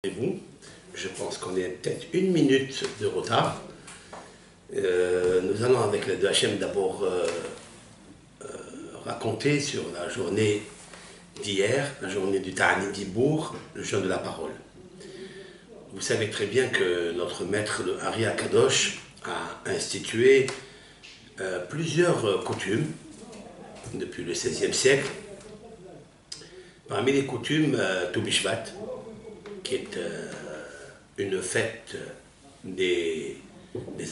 Et vous, je pense qu'on est peut-être une minute de retard. Nous allons avec le Hachem d'abord raconter sur la journée d'hier, la journée du Ta'anit Dibour, le jeûne de la parole. Vous savez très bien que notre maître, le Ari Akadosh, a institué plusieurs coutumes depuis le XVIe siècle. Parmi les coutumes, Tou Bishvat, qui est une fête des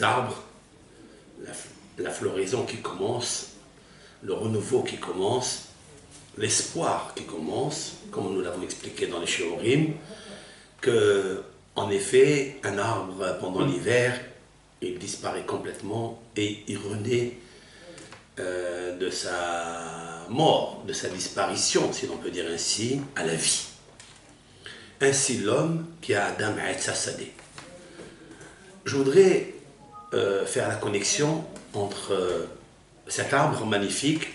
arbres, la floraison qui commence, le renouveau qui commence, l'espoir qui commence, comme nous l'avons expliqué dans les Shiurim, que en effet, un arbre pendant l'hiver, il disparaît complètement et il renaît de sa mort, de sa disparition, si l'on peut dire ainsi, à la vie. Ainsi l'homme qui a Adam Etz Sadeh. Je voudrais faire la connexion entre cet arbre magnifique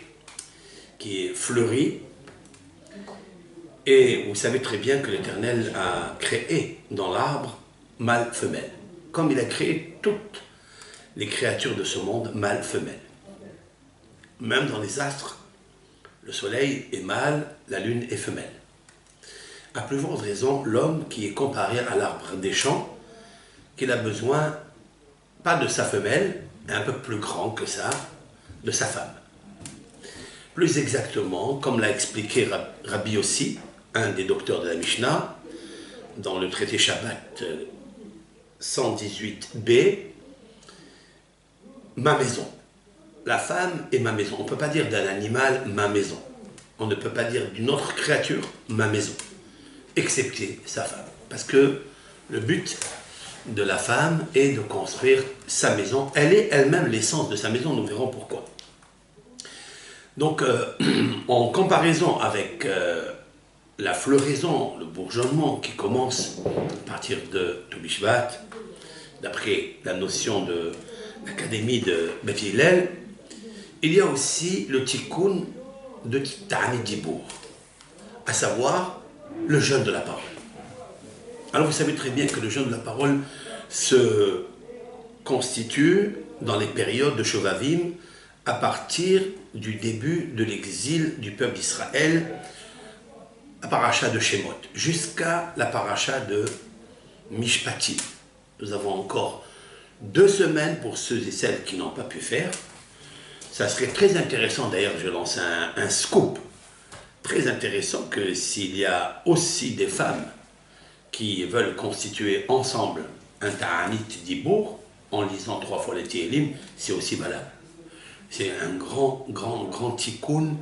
qui est fleuri, et vous savez très bien que l'Éternel a créé dans l'arbre mâle-femelle, comme il a créé toutes les créatures de ce monde mâle-femelle. Même dans les astres, le soleil est mâle, la lune est femelle. À plus forte raison, l'homme qui est comparé à l'arbre des champs, qu'il a besoin, pas de sa femelle, mais un peu plus grand que ça, de sa femme. Plus exactement, comme l'a expliqué Rabbi Yossi, un des docteurs de la Mishnah, dans le traité Shabbat 118b, ma maison. La femme est ma maison. On ne peut pas dire d'un animal ma maison. On ne peut pas dire d'une autre créature ma maison, excepté sa femme. Parce que le but de la femme est de construire sa maison. Elle est elle-même l'essence de sa maison, nous verrons pourquoi. Donc, en comparaison avec la floraison, le bourgeonnement qui commence à partir de Tou Bishvat, d'après la notion de l'académie de Beth Hillel, il y a aussi le tikkun de Ta'anit Dibour, à savoir le jeûne de la parole. Alors vous savez très bien que le jeûne de la parole se constitue dans les périodes de Shovavim à partir du début de l'exil du peuple d'Israël, la paracha de Shemot, jusqu'à la paracha de Mishpatim. Nous avons encore 2 semaines pour ceux et celles qui n'ont pas pu faire. Ça serait très intéressant, d'ailleurs je lance un scoop, très intéressant que s'il y a aussi des femmes qui veulent constituer ensemble un Ta'anit Dibour, en lisant 3 fois les Tehillim, c'est aussi valable. C'est un grand tikkun.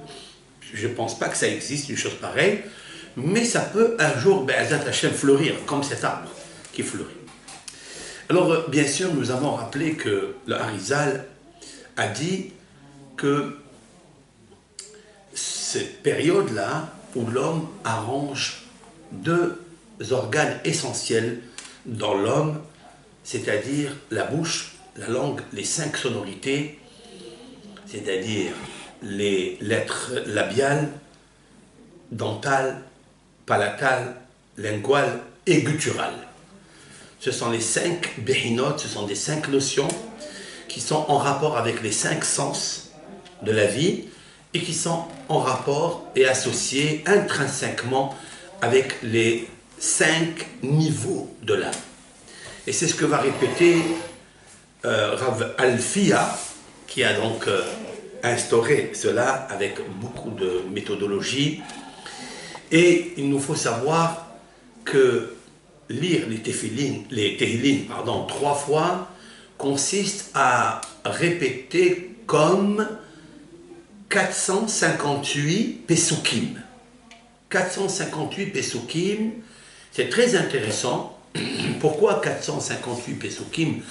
Je ne pense pas que ça existe, une chose pareille, mais ça peut un jour, Be'ezat Hashem, fleurir, comme cet arbre qui fleurit. Alors, bien sûr, nous avons rappelé que le Harizal a dit que cette période-là où l'homme arrange 2 organes essentiels dans l'homme, c'est-à-dire la bouche, la langue, les 5 sonorités, c'est-à-dire les lettres labiales, dentales, palatales, linguales et gutturales. Ce sont les 5 béhinotes, ce sont des 5 notions qui sont en rapport avec les 5 sens de la vie et qui sont en rapport et associés intrinsèquement avec les 5 niveaux de l'âme. Et c'est ce que va répéter Rav Alfia, qui a donc instauré cela avec beaucoup de méthodologie. Et il nous faut savoir que lire les Tehillim 3 fois consiste à répéter comme 458 Pesukim. 458 Pesukim, c'est très intéressant. Pourquoi 458 Pesukim?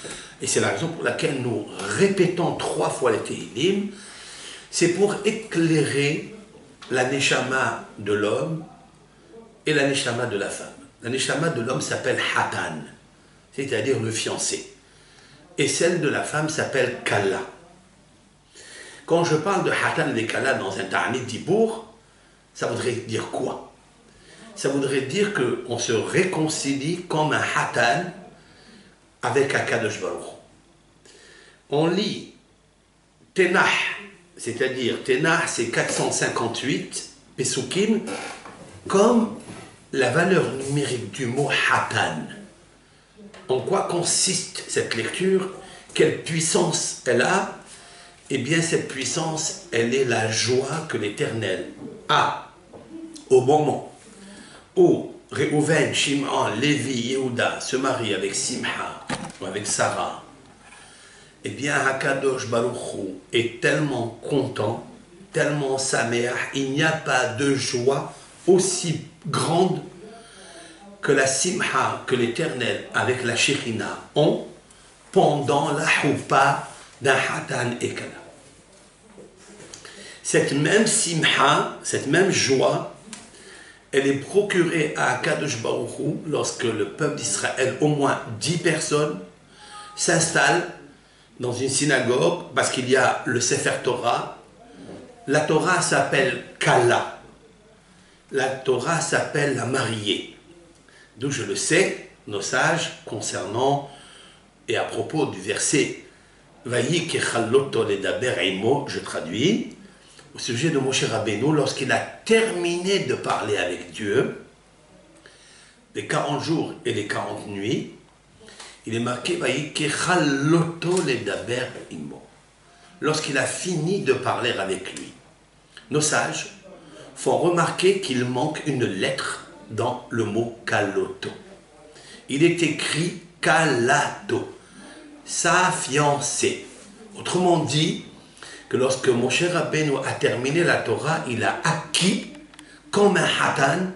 Et c'est la raison pour laquelle nous répétons 3 fois les Tehillim. C'est pour éclairer la neshama de l'homme et la neshama de la femme. La neshama de l'homme s'appelle Hatan, c'est-à-dire le fiancé. Et celle de la femme s'appelle Kala. Quand je parle de Hatan et Kala dans un Ta'anit Dibour, ça voudrait dire quoi? ça voudrait dire qu'on se réconcilie comme un hatan avec Akadosh Baruch. On lit Tenah, c'est-à-dire Tenah c'est 458 Pesukim, comme la valeur numérique du mot hatan. En quoi consiste cette lecture? Quelle puissance elle a? Eh bien, cette puissance, elle est la joie que l'Éternel a au moment où Réhouven, Shimon, Lévi, Yehuda se marient avec Simha ou avec Sarah. Eh bien, Hakadosh Baruch Hu est tellement content, tellement sameach, il n'y a pas de joie aussi grande que la Simha que l'Éternel avec la Shekhinah ont pendant la Choupa d'un Hatan et Kala. Cette même Simha, cette même joie, elle est procurée à Akadosh Baruch Hu lorsque le peuple d'Israël, au moins 10 personnes, s'installent dans une synagogue parce qu'il y a le Sefer Torah. La Torah s'appelle Kala. La Torah s'appelle la mariée. D'où je le sais, nos sages, concernant et à propos du verset Vayi kechalloto ledaber imo, je traduis, au sujet de Moshe Rabbeinu, lorsqu'il a terminé de parler avec Dieu, les 40 jours et les 40 nuits, il est marqué Vayi kechalloto ledaber imo, lorsqu'il a fini de parler avec lui. Nos sages font remarquer qu'il manque une lettre dans le mot kaloto. Il est écrit kalato, sa fiancée. Autrement dit, que lorsque Moshe Rabbeinu a terminé la Torah, il a acquis, comme un hatan,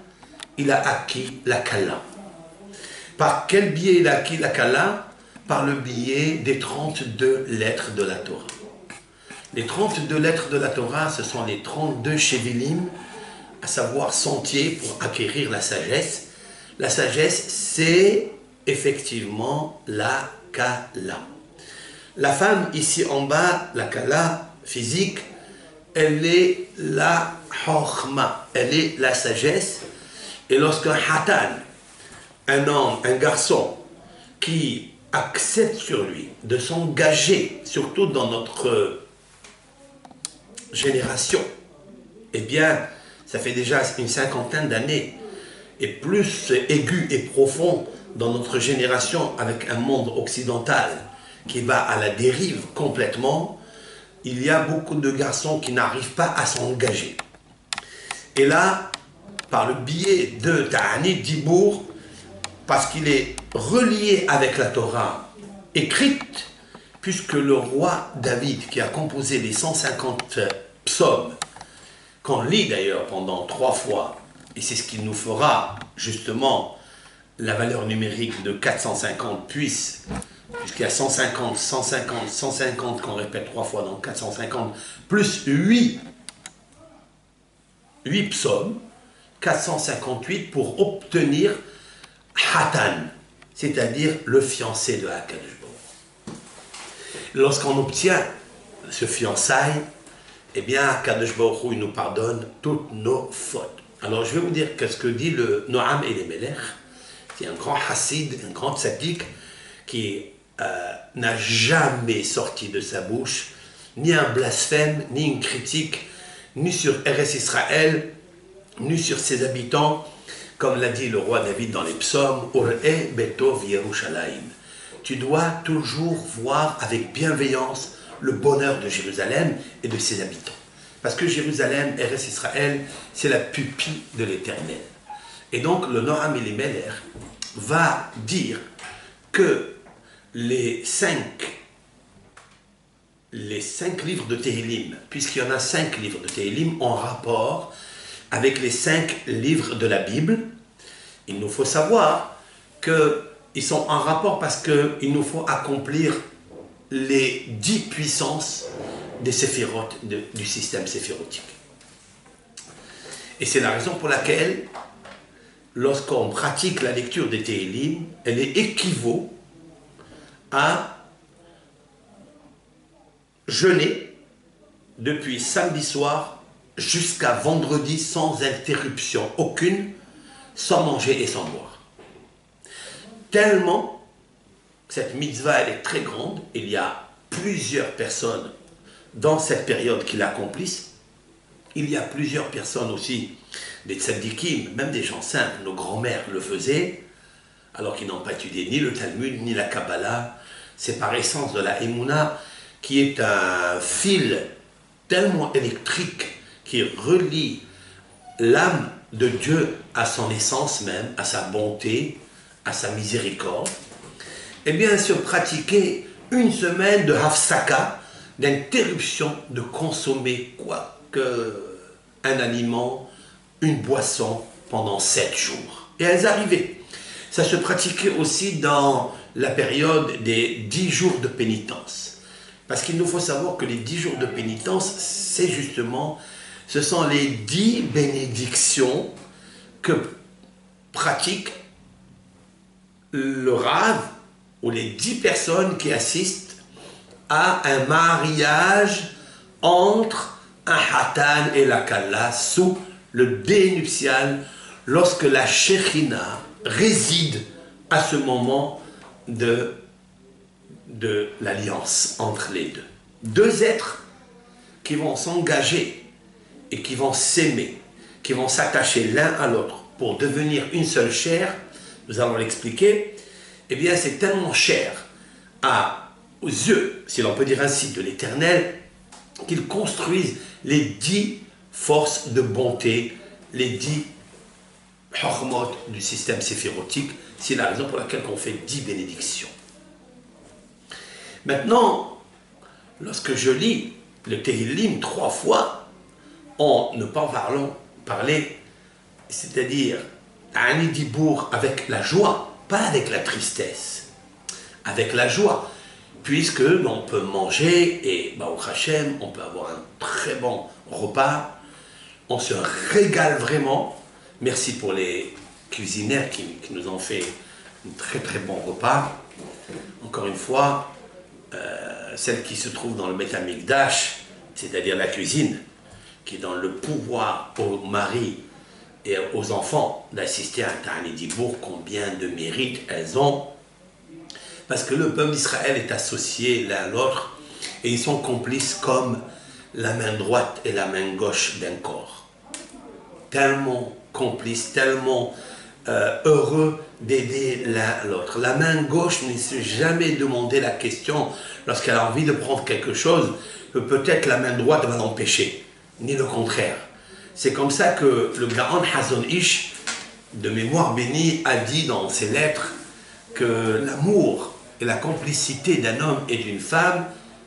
il a acquis la kala. Par quel biais il a acquis la kala? Par le biais des 32 lettres de la Torah. Les 32 lettres de la Torah, ce sont les 32 shevilim, à savoir sentiers pour acquérir la sagesse. La sagesse, c'est effectivement la kala. La femme, ici en bas, la kala physique, elle est la chokhma, elle est la sagesse. Et lorsqu'un hatan, un homme, un garçon, qui accepte sur lui de s'engager, surtout dans notre génération, eh bien, ça fait déjà une cinquantaine d'années, et plus aigu et profond dans notre génération avec un monde occidental qui va à la dérive complètement, il y a beaucoup de garçons qui n'arrivent pas à s'engager. Et là, par le biais de Ta'anit Dibour, parce qu'il est relié avec la Torah écrite, puisque le roi David, qui a composé les 150 psaumes, qu'on lit d'ailleurs pendant 3 fois, et c'est ce qui nous fera justement la valeur numérique de 450 puisqu'il y a 150, 150, 150 qu'on répète 3 fois, donc 450, plus 8 psaumes, 458 pour obtenir Hatan, c'est-à-dire le fiancé de Akadosh Baruch. Lorsqu'on obtient ce fiançailles, eh bien, Akadosh Baruch Hu, il nous pardonne toutes nos fautes. Alors, je vais vous dire qu'est-ce que dit le Noam Elimelech, qui est un grand hassid, un grand tzaddik, qui n'a jamais sorti de sa bouche ni un blasphème, ni une critique, ni sur Eretz Israël, ni sur ses habitants, comme l'a dit le roi David dans les psaumes, Ur'e betov Yerushalayim. Tu dois toujours voir avec bienveillance le bonheur de Jérusalem et de ses habitants. Parce que Jérusalem, Eretz Israël, c'est la pupille de l'Éternel. Et donc le Noam Elimelech va dire que les 5 livres de Tehillim, puisqu'il y en a 5 livres de Tehillim en rapport avec les 5 livres de la Bible, il nous faut savoir qu'ils sont en rapport parce qu'il nous faut accomplir les 10 puissances des séphirotes, du système séphirotique. Et c'est la raison pour laquelle, lorsqu'on pratique la lecture des Tehillim, elle est équivaut à jeûner depuis samedi soir jusqu'à vendredi sans interruption aucune, sans manger et sans boire. Tellement, cette mitzvah, elle est très grande, il y a plusieurs personnes dans cette période qui l'accomplissent. Il y a plusieurs personnes aussi, des tzaddikim, même des gens simples, nos grands-mères le faisaient, alors qu'ils n'ont pas étudié ni le Talmud, ni la Kabbalah. C'est par essence de la Emouna, qui est un fil tellement électrique qui relie l'âme de Dieu à son essence même, à sa bonté, à sa miséricorde. Eh bien, se pratiquer une semaine de hafsaka, d'interruption de consommer quoi que un aliment, une boisson pendant 7 jours. Et elles arrivaient. Ça se pratiquait aussi dans la période des 10 jours de pénitence. Parce qu'il nous faut savoir que les 10 jours de pénitence, c'est justement, ce sont les 10 bénédictions que pratique le Rav ou les 10 personnes qui assistent à un mariage entre un Hatan et la Kalla sous le dénuptial lorsque la Shekhinah réside à ce moment de l'alliance entre les deux. Deux êtres qui vont s'engager et qui vont s'aimer, qui vont s'attacher l'un à l'autre pour devenir une seule chair, nous allons l'expliquer, eh bien c'est tellement cher aux yeux, si l'on peut dire ainsi, de l'Éternel, qu'ils construisent les 10 forces de bonté, les 10 hormot du système séphirotique. C'est la raison pour laquelle on fait 10 bénédictions. Maintenant, lorsque je lis le Tehillim 3 fois, en ne pas parler, c'est-à-dire un Dibour avec la joie, pas avec la tristesse, avec la joie, puisque l'on peut manger et, au Hachem, on peut avoir un très bon repas, on se régale vraiment. Merci pour les cuisinières qui nous ont fait un très très bon repas. Encore une fois, celle qui se trouve dans le Beth Amikdash, c'est-à-dire la cuisine, qui donne le pouvoir au mari et aux enfants d'assister à un Ta'anit Dibour, combien de mérites elles ont, parce que le peuple d'Israël est associé l'un à l'autre et ils sont complices comme la main droite et la main gauche d'un corps. Tellement complices, tellement heureux d'aider l'un à l'autre. La main gauche ne s'est jamais demandé la question lorsqu'elle a envie de prendre quelque chose, que peut-être la main droite va l'empêcher, ni le contraire. C'est comme ça que le Gaon Hazon Ish, de mémoire bénie, a dit dans ses lettres que l'amour et la complicité d'un homme et d'une femme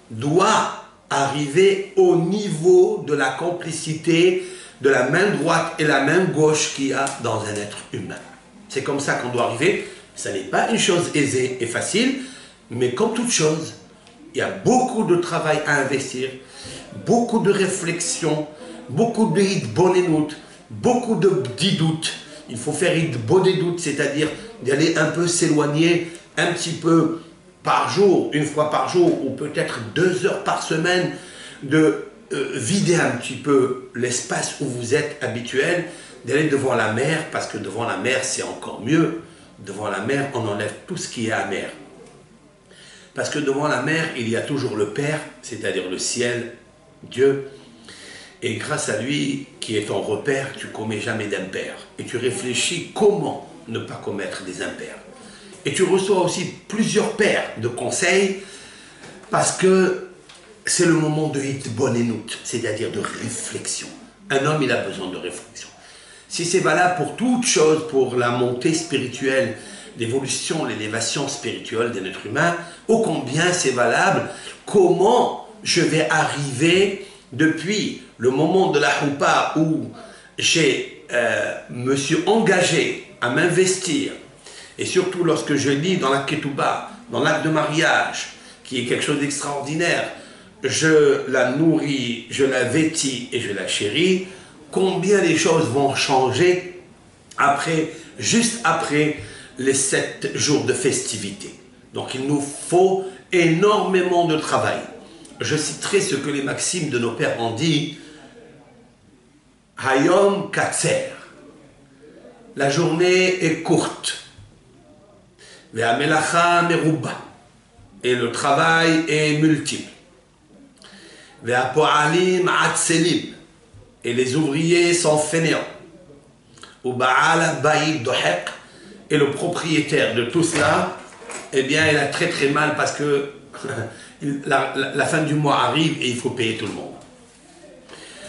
doit arriver au niveau de la complicité de la main droite et la main gauche qu'il y a dans un être humain. C'est comme ça qu'on doit arriver. Ça n'est pas une chose aisée et facile, mais comme toute chose, il y a beaucoup de travail à investir, beaucoup de réflexion, beaucoup de hitbonenut, beaucoup de doutes. Il faut faire hitbonenut, c'est-à-dire d'aller un peu s'éloigner un petit peu par jour, une fois par jour, ou peut-être 2 heures par semaine, de vider un petit peu l'espace où vous êtes habituel, d'aller devant la mer, parce que devant la mer, c'est encore mieux. Devant la mer, on enlève tout ce qui est amer. Parce que devant la mer, il y a toujours le Père, c'est-à-dire le ciel, Dieu. Et grâce à lui, qui est ton repère, tu ne commets jamais d'impair. Et tu réfléchis comment ne pas commettre des impairs. Et tu reçois aussi plusieurs paires de conseils, parce que c'est le moment de hitbonenut, c'est-à-dire de réflexion. Un homme, il a besoin de réflexion. Si c'est valable pour toute chose, pour la montée spirituelle, l'évolution, l'élévation spirituelle d'un être humain, ô combien c'est valable, comment je vais arriver depuis le moment de la choupa où me suis engagé à m'investir, et surtout lorsque je lis dans la ketouba, dans l'acte de mariage, qui est quelque chose d'extraordinaire, je la nourris, je la vêtis et je la chéris, combien les choses vont changer juste après les 7 jours de festivité. Donc il nous faut énormément de travail. Je citerai ce que les maximes de nos pères ont dit, Hayom Katser. la journée est courte. Ve'amelacha meruba. Et le travail est multiple. Ve'apo'alim atselim. Et les ouvriers sont fainéants. U'ba'al bayit dohek. Et le propriétaire de tout cela, eh bien, il a très très mal parce que la fin du mois arrive et il faut payer tout le monde.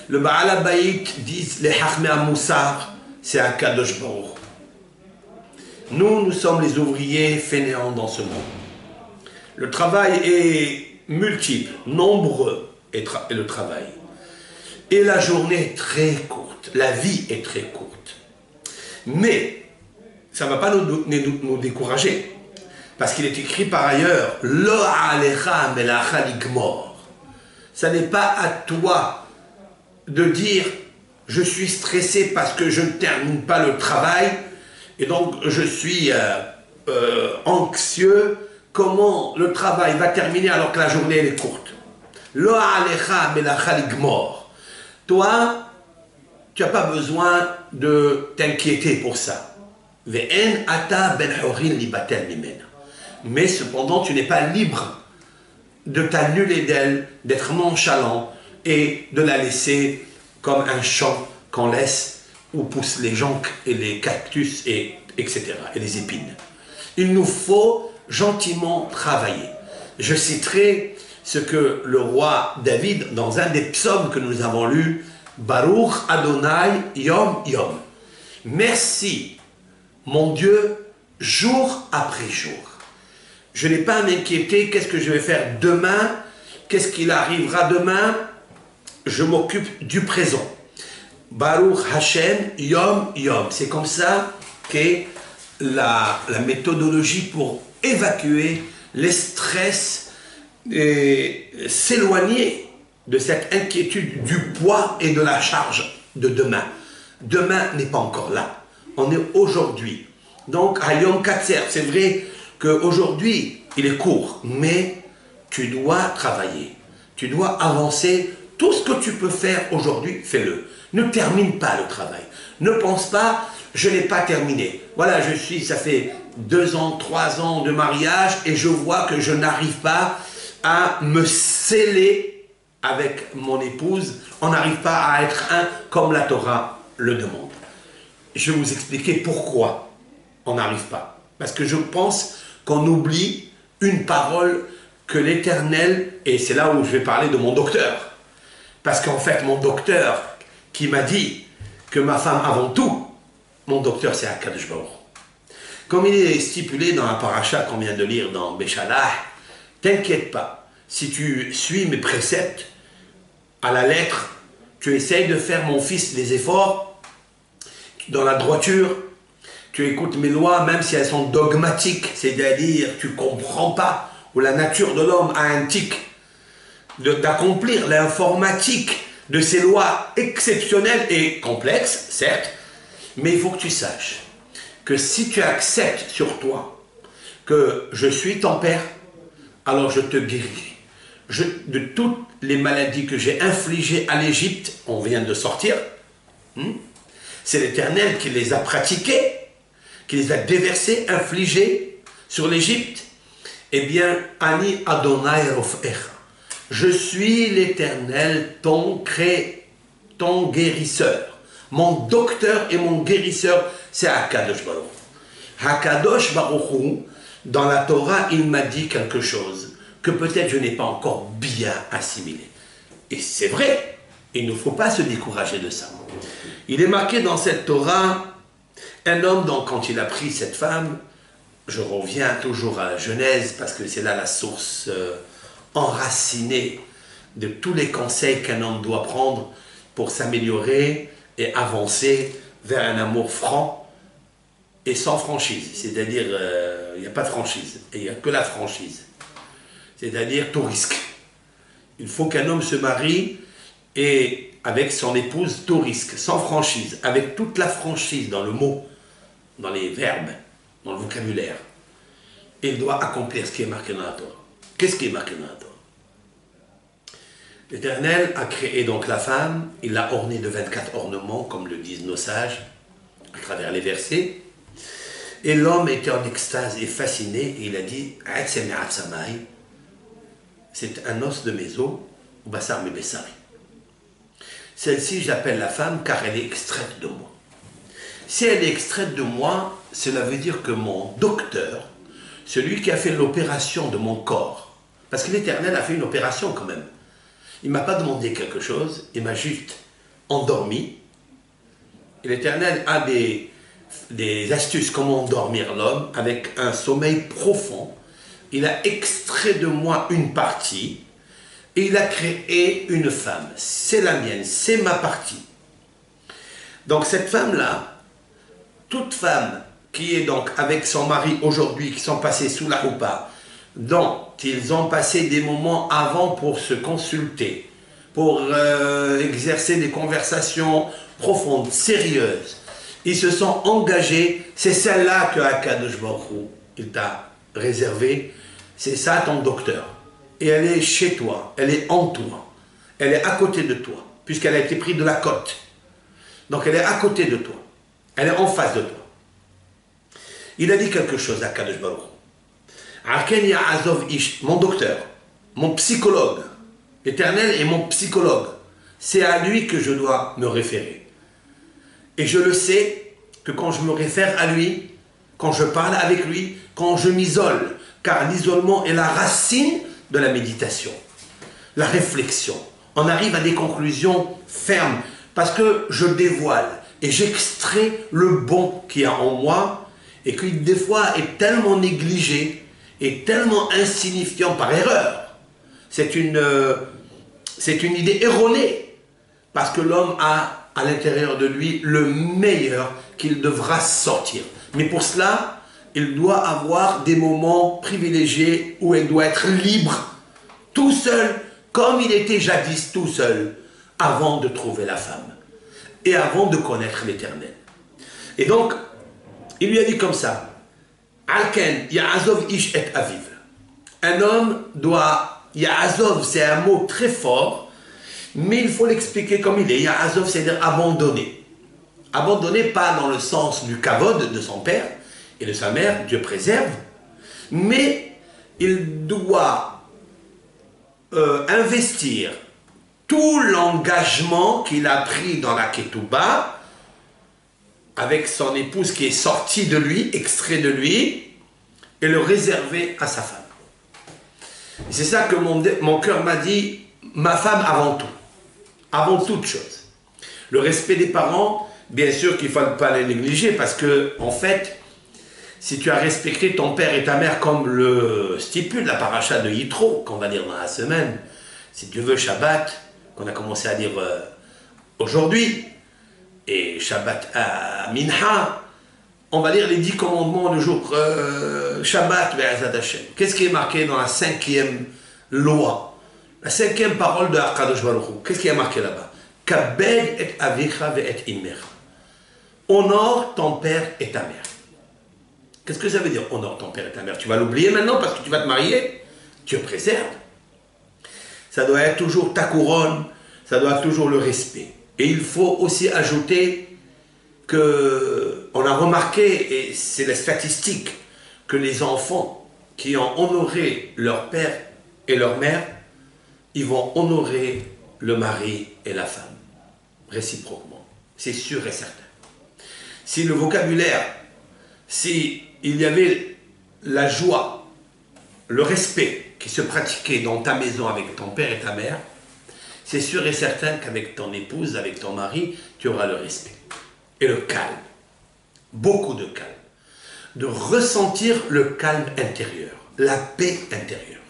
Le Baal Abayit disent les Hachmei Moussar, c'est un Kadosh Baruch. Nous sommes les ouvriers fainéants dans ce monde. Le travail est multiple, nombreux est le travail. Et la journée est très courte, la vie est très courte. Mais ça ne va pas nous décourager. Parce qu'il est écrit par ailleurs, Lo alecha melacha ligmor. Ça n'est pas à toi de dire, je suis stressé parce que je ne termine pas le travail, et donc je suis anxieux. Comment le travail va terminer alors que la journée est courte? Lo alecha melacha ligmor. Toi, tu n'as pas besoin de t'inquiéter pour ça. Ve'en ata ben horin libatel mimena. Mais cependant, tu n'es pas libre de t'annuler d'elle, d'être nonchalant et de la laisser comme un champ qu'on laisse où poussent les joncs et les cactus, etc. et les épines. Il nous faut gentiment travailler. Je citerai ce que le roi David, dans un des psaumes que nous avons lus, Baruch Adonai Yom Yom. Merci, mon Dieu, jour après jour. Je n'ai pas à m'inquiéter, qu'est-ce que je vais faire demain, qu'est-ce qu'il arrivera demain, je m'occupe du présent. Baruch Hashem, Yom Yom. C'est comme ça qu'est la méthodologie pour évacuer les stress et s'éloigner de cette inquiétude du poids et de la charge de demain. Demain n'est pas encore là. On est aujourd'hui. Donc, à Yom Katser, c'est vrai qu'aujourd'hui, il est court, mais tu dois travailler, tu dois avancer. Tout ce que tu peux faire aujourd'hui, fais-le. Ne termine pas le travail. Ne pense pas, je n'ai pas terminé. Voilà, ça fait 2 ans, 3 ans de mariage et je vois que je n'arrive pas à me sceller avec mon épouse. On n'arrive pas à être un comme la Torah le demande. Je vais vous expliquer pourquoi on n'arrive pas. Parce que je pense qu'on oublie une parole que l'Éternel, et c'est là où je vais parler de mon docteur, parce qu'en fait mon docteur qui m'a dit que ma femme avant tout, mon docteur c'est Akadosh Baruch. Comme il est stipulé dans la paracha qu'on vient de lire dans Béchalah, t'inquiète pas, si tu suis mes préceptes à la lettre, tu essayes de faire mon fils des efforts dans la droiture, tu écoutes mes lois, même si elles sont dogmatiques, c'est-à-dire tu ne comprends pas, ou la nature de l'homme a un tic, d'accomplir l'informatique de ces lois exceptionnelles et complexes, certes, mais il faut que tu saches que si tu acceptes sur toi que je suis ton père, alors je te guérirai. De toutes les maladies que j'ai infligées à l'Égypte, on vient de sortir, c'est l'Éternel qui les a pratiquées, qui les a déversés, infligés sur l'Égypte. Eh bien, Ani Adonai Rofecha. Je suis l'Éternel, ton guérisseur. Mon docteur et mon guérisseur, c'est Hakadosh Baruch. Hakadosh Baruch, dans la Torah, il m'a dit quelque chose que peut-être je n'ai pas encore bien assimilé. Et c'est vrai, il ne faut pas se décourager de ça. Il est marqué dans cette Torah, un homme, donc, quand il a pris cette femme, je reviens toujours à la Genèse, parce que c'est là la source enracinée de tous les conseils qu'un homme doit prendre pour s'améliorer et avancer vers un amour franc et sans franchise. C'est-à-dire, il n'y a pas de franchise, et il n'y a que la franchise. C'est-à-dire tout risque. Il faut qu'un homme se marie et avec son épouse tout risque, sans franchise, avec toute la franchise dans le mot, dans les verbes, dans le vocabulaire. Et il doit accomplir ce qui est marqué dans la Torah. Qu'est-ce qui est marqué dans la Torah? L'Éternel a créé donc la femme, il l'a ornée de 24 ornements, comme le disent nos sages, à travers les versets. Et l'homme était en extase et fasciné, et il a dit, c'est un os de mes os, Bassar me Bessari. Celle-ci, j'appelle la femme car elle est extraite de moi. Si elle est extraite de moi, cela veut dire que mon docteur, celui qui a fait l'opération de mon corps, parce que l'Éternel a fait une opération quand même, il ne m'a pas demandé quelque chose, il m'a juste endormi. Et l'Éternel a des astuces comment endormir l'homme avec un sommeil profond. Il a extrait de moi une partie et il a créé une femme. C'est la mienne, c'est ma partie. Donc cette femme-là, toute femme qui est donc avec son mari aujourd'hui, qui sont passés sous la roupa, dont ils ont passé des moments avant pour se consulter, pour exercer des conversations profondes, sérieuses, ils se sont engagés, c'est celle-là que Akadosh Baruch Hu, il t'a réservé, c'est ça ton docteur. Et elle est chez toi, elle est en toi, elle est à côté de toi, puisqu'elle a été prise de la côte. Donc elle est à côté de toi, elle est en face de toi. Il a dit quelque chose à Akadosh Baruch Hu. Mon docteur, mon psychologue, l'Éternel est mon psychologue. C'est à lui que je dois me référer. Et je le sais que quand je me réfère à lui, quand je parle avec lui, quand je m'isole, car l'isolement est la racine de la méditation, la réflexion. On arrive à des conclusions fermes parce que je dévoile et j'extrais le bon qu'il y a en moi et qui des fois est tellement négligé et tellement insignifiant par erreur. C'est une idée erronée parce que l'homme a à l'intérieur de lui le meilleur qu'il devra sortir. Mais pour cela, il doit avoir des moments privilégiés où il doit être libre, tout seul, comme il était jadis tout seul, avant de trouver la femme et avant de connaître l'Éternel. Et donc, il lui a dit comme ça, Alken, Ya'azov ish et aviv. Un homme doit, Ya'azov, c'est un mot très fort, mais il faut l'expliquer comme il est. Ya'azov, c'est-à-dire abandonner. Abandonner, pas dans le sens du kavod de son père et de sa mère, Dieu préserve, mais il doit investir tout l'engagement qu'il a pris dans la ketouba avec son épouse qui est sortie de lui, extrait de lui, et le réserver à sa femme. C'est ça que mon cœur m'a dit, ma femme avant toute chose. Le respect des parents, bien sûr qu'il ne faut pas les négliger, parce que, en fait, si tu as respecté ton père et ta mère comme le stipule la paracha de Yitro, qu'on va lire dans la semaine, si Dieu veut Shabbat, qu'on a commencé à lire aujourd'hui, et Shabbat à Minha, on va lire les 10 commandements le jour Shabbat Be'ezrat Hashem. Qu'est-ce qui est marqué dans la 5e loi, la 5e parole de Akadosh Baruch Hu? Qu'est-ce qui est marqué là-bas? Kabed et avicha ve'et imecha. Honore ton père et ta mère. Qu'est-ce que ça veut dire, honore ton père et ta mère? Tu vas l'oublier maintenant parce que tu vas te marier? Dieu préserve. Ça doit être toujours ta couronne, ça doit être toujours le respect. Et il faut aussi ajouter qu'on a remarqué, et c'est la statistique, que les enfants qui ont honoré leur père et leur mère, ils vont honorer le mari et la femme, réciproquement. C'est sûr et certain. Si le vocabulaire, si il y avait la joie, le respect qui se pratiquait dans ta maison avec ton père et ta mère, c'est sûr et certain qu'avec ton épouse, avec ton mari, tu auras le respect. Et le calme. Beaucoup de calme. De ressentir le calme intérieur, la paix intérieure.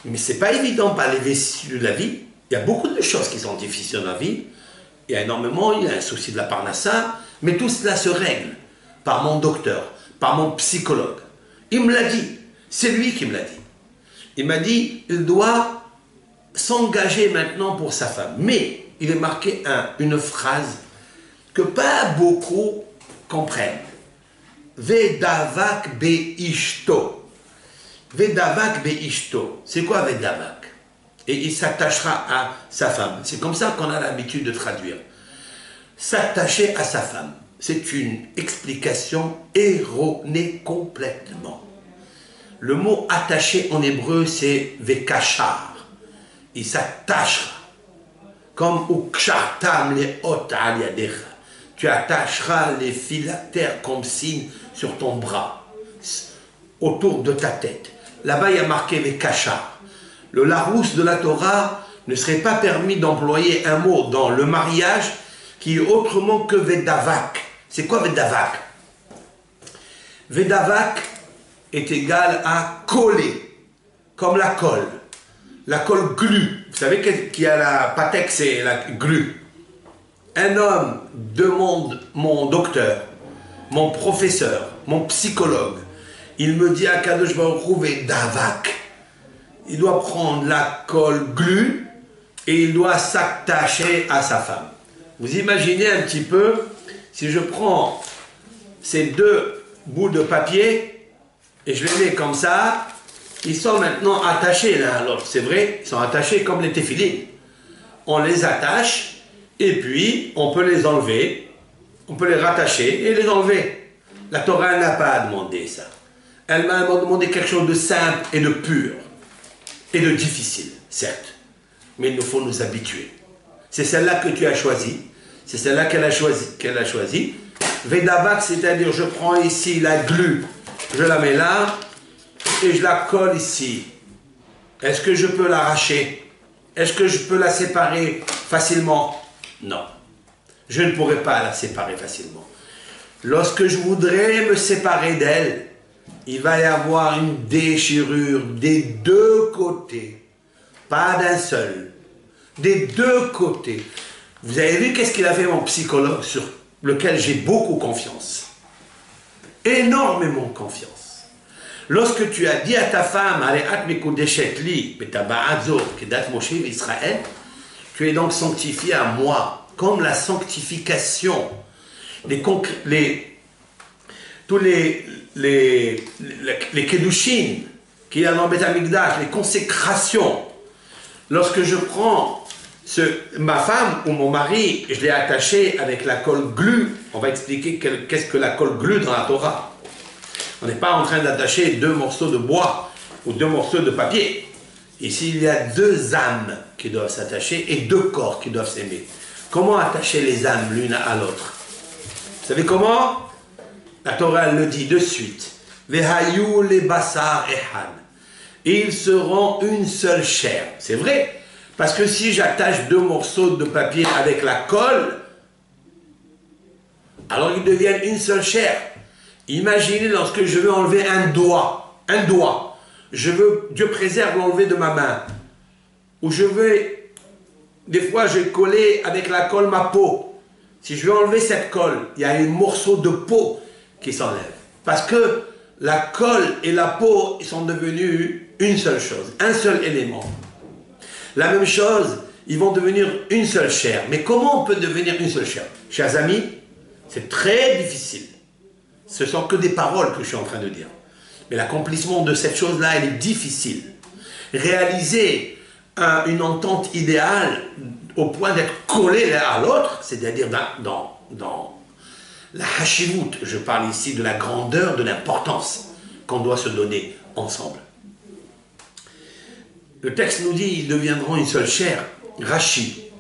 Mais ce n'est pas évident par les vicissitudes de la vie. Il y a beaucoup de choses qui sont difficiles dans la vie. Il y a énormément, il y a un souci de la parnassa, mais tout cela se règle par mon docteur, par mon psychologue. Il me l'a dit. C'est lui qui me l'a dit. Il m'a dit, il doit s'engager maintenant pour sa femme. Mais il est marqué une phrase que pas beaucoup comprennent. Vedavak beishto. Vedavak beishto. C'est quoi Vedavak? Et il s'attachera à sa femme. C'est comme ça qu'on a l'habitude de traduire. S'attacher à sa femme. c'est une explication erronée complètement. Le mot attaché en hébreu, c'est vekachar. Il s'attachera. Comme ukshartam le ot al yadecha. Tu attacheras les phylactères comme signe sur ton bras, autour de ta tête. Là-bas, il y a marqué vekachar. Le Larousse de la Torah ne serait pas permis d'employer un mot dans le mariage qui est autrement que vedavak. C'est quoi vedavak? Vedavak est égal à coller, comme la colle. La colle glu. Vous savez qu'il y a la patex et la glu. Un homme demande mon docteur, mon professeur, mon psychologue. Il me dit à Kadosh Baruch Hu vedavak. Il doit prendre la colle glu et il doit s'attacher à sa femme. Vous imaginez un petit peu, si je prends ces deux bouts de papier et je les mets comme ça, ils sont maintenant attachés l'un à l'autre. C'est vrai, ils sont attachés comme les téphilines. On les attache et puis on peut les enlever, on peut les rattacher et les enlever. La Torah n'a pas demandé ça. Elle m'a demandé quelque chose de simple et de pur et de difficile, certes. Mais il nous faut nous habituer. C'est celle-là que tu as choisie. C'est celle-là qu'elle a choisie. Vedavak, c'est-à-dire je prends ici la glu, je la mets là, et je la colle ici. Est-ce que je peux l'arracher? Est-ce que je peux la séparer facilement? Non. Je ne pourrai pas la séparer facilement. Lorsque je voudrais me séparer d'elle, il va y avoir une déchirure des deux côtés. Pas d'un seul. Des deux côtés. Vous avez vu qu'est-ce qu'il a fait mon psychologue sur lequel j'ai beaucoup confiance. Énormément confiance. Lorsque tu as dit à ta femme, tu es donc sanctifié à moi, comme la sanctification, tous les kedushin qu'il y a dans Beth Amikdash, les consécrations. Lorsque je prends ma femme ou mon mari, je l'ai attaché avec la colle glu. On va expliquer qu'est-ce que la colle glu dans la Torah. On n'est pas en train d'attacher deux morceaux de bois ou deux morceaux de papier. Ici, il y a deux âmes qui doivent s'attacher et deux corps qui doivent s'aimer. Comment attacher les âmes l'une à l'autre? Vous savez comment? La Torah le dit de suite. Vehayu le basar ehan. Ils seront une seule chair. C'est vrai. Parce que si j'attache deux morceaux de papier avec la colle, alors ils deviennent une seule chair. Imaginez lorsque je veux enlever un doigt. Je veux, Dieu préserve, l'enlever de ma main. Ou je veux, des fois j'ai collé avec la colle ma peau. Si je veux enlever cette colle, il y a un morceau de peau qui s'enlève. Parce que la colle et la peau sont devenus une seule chose, un seul élément. La même chose, ils vont devenir une seule chair. Mais comment on peut devenir une seule chair? Chers amis, c'est très difficile. Ce ne sont que des paroles que je suis en train de dire. Mais l'accomplissement de cette chose-là, elle est difficile. Réaliser une entente idéale au point d'être collé l'un à l'autre, c'est-à-dire dans la hashivut, je parle ici de la grandeur, de l'importance qu'on doit se donner ensemble. Le texte nous dit, ils deviendront une seule chair. Rashi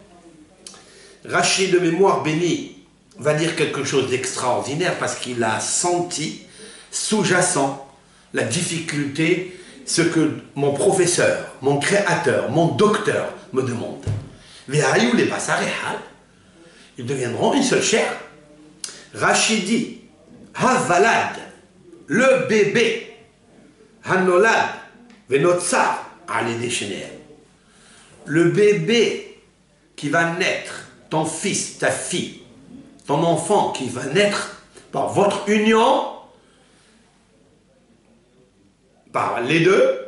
de mémoire béni va dire quelque chose d'extraordinaire parce qu'il a senti, sous-jacent, la difficulté, ce que mon professeur, mon créateur, mon docteur me demande. Ils deviendront une seule chair. Rashi dit, Havalad, le bébé, Hanolad, Venotsar, le bébé qui va naître, ton fils, ta fille, ton enfant qui va naître par votre union, par les deux,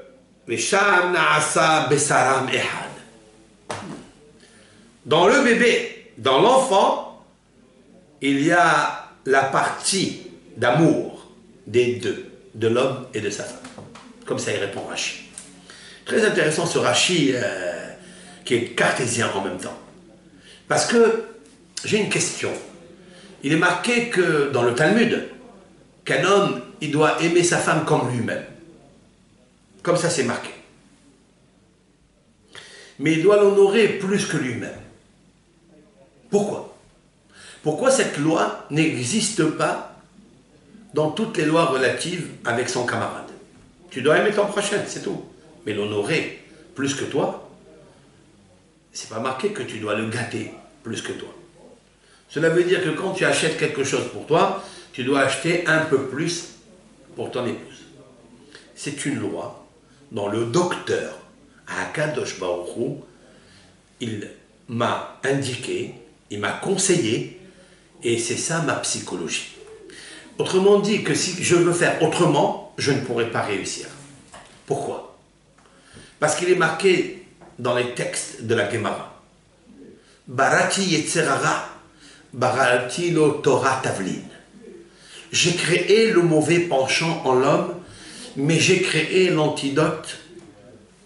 dans le bébé, dans l'enfant, il y a la partie d'amour des deux, de l'homme et de sa femme. Comme ça, il répond Rashi. Très intéressant ce Rashi qui est cartésien en même temps. Parce que j'ai une question. Il est marqué que dans le Talmud, qu'un homme, il doit aimer sa femme comme lui-même. Comme ça, c'est marqué. Mais il doit l'honorer plus que lui-même. Pourquoi? Pourquoi cette loi n'existe pas dans toutes les lois relatives avec son camarade? Tu dois aimer ton prochain, c'est tout. Mais l'honorer plus que toi, c'est pas marqué que tu dois le gâter plus que toi. Cela veut dire que quand tu achètes quelque chose pour toi, tu dois acheter un peu plus pour ton épouse. C'est une loi dont le docteur Akadosh Baruch Hu, il m'a indiqué, il m'a conseillé, et c'est ça ma psychologie. Autrement dit, que si je veux faire autrement, je ne pourrai pas réussir. Pourquoi? Parce qu'il est marqué dans les textes de la Gemara. Barati Yetzerara, Barati lo Torah Tavlin. J'ai créé le mauvais penchant en l'homme, mais j'ai créé l'antidote,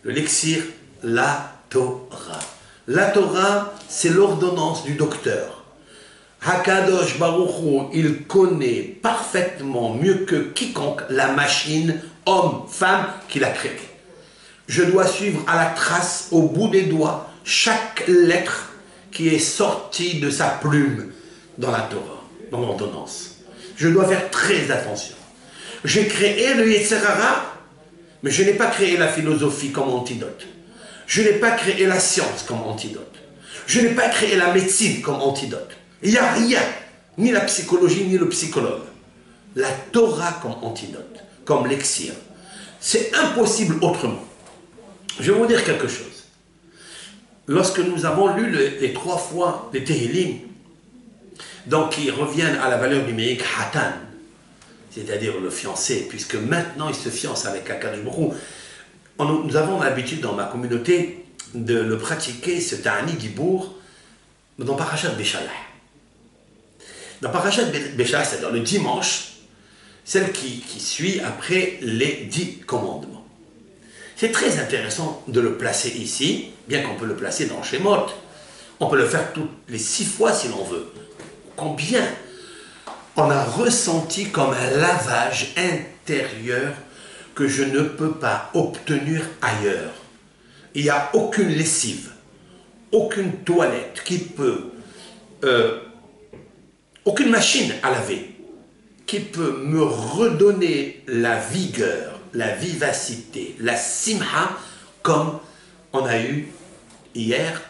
le l'élixir, la Torah. La Torah, c'est l'ordonnance du docteur. Hakadosh Baruch Hu, il connaît parfaitement, mieux que quiconque, la machine, homme, femme, qu'il a créée. Je dois suivre à la trace, au bout des doigts, chaque lettre qui est sortie de sa plume dans la Torah, dans l'ordonnance. Je dois faire très attention. J'ai créé le Yetzerara, mais je n'ai pas créé la philosophie comme antidote. Je n'ai pas créé la science comme antidote. Je n'ai pas créé la médecine comme antidote. Il n'y a rien, ni la psychologie, ni le psychologue. La Torah comme antidote, comme l'élixir. C'est impossible autrement. Je vais vous dire quelque chose. Lorsque nous avons lu les 3 fois les Tehillim, donc ils reviennent à la valeur numérique Hatan, c'est-à-dire le fiancé, puisque maintenant il se fiance avec Akadosh Baruch Hu. Nous avons l'habitude dans ma communauté de le pratiquer, c'est un Dibour, dans Parashat Béchalah. Dans Parashat Béchalah, c'est-à-dire le dimanche, celle qui suit après les 10 commandements. C'est très intéressant de le placer ici, bien qu'on peut le placer dans Shemot. On peut le faire toutes les 6 fois si l'on veut. Combien on a ressenti comme un lavage intérieur que je ne peux pas obtenir ailleurs. Il n'y a aucune lessive, aucune toilette qui peut, aucune machine à laver qui peut me redonner la vigueur, la vivacité, la simha, comme on a eu hier,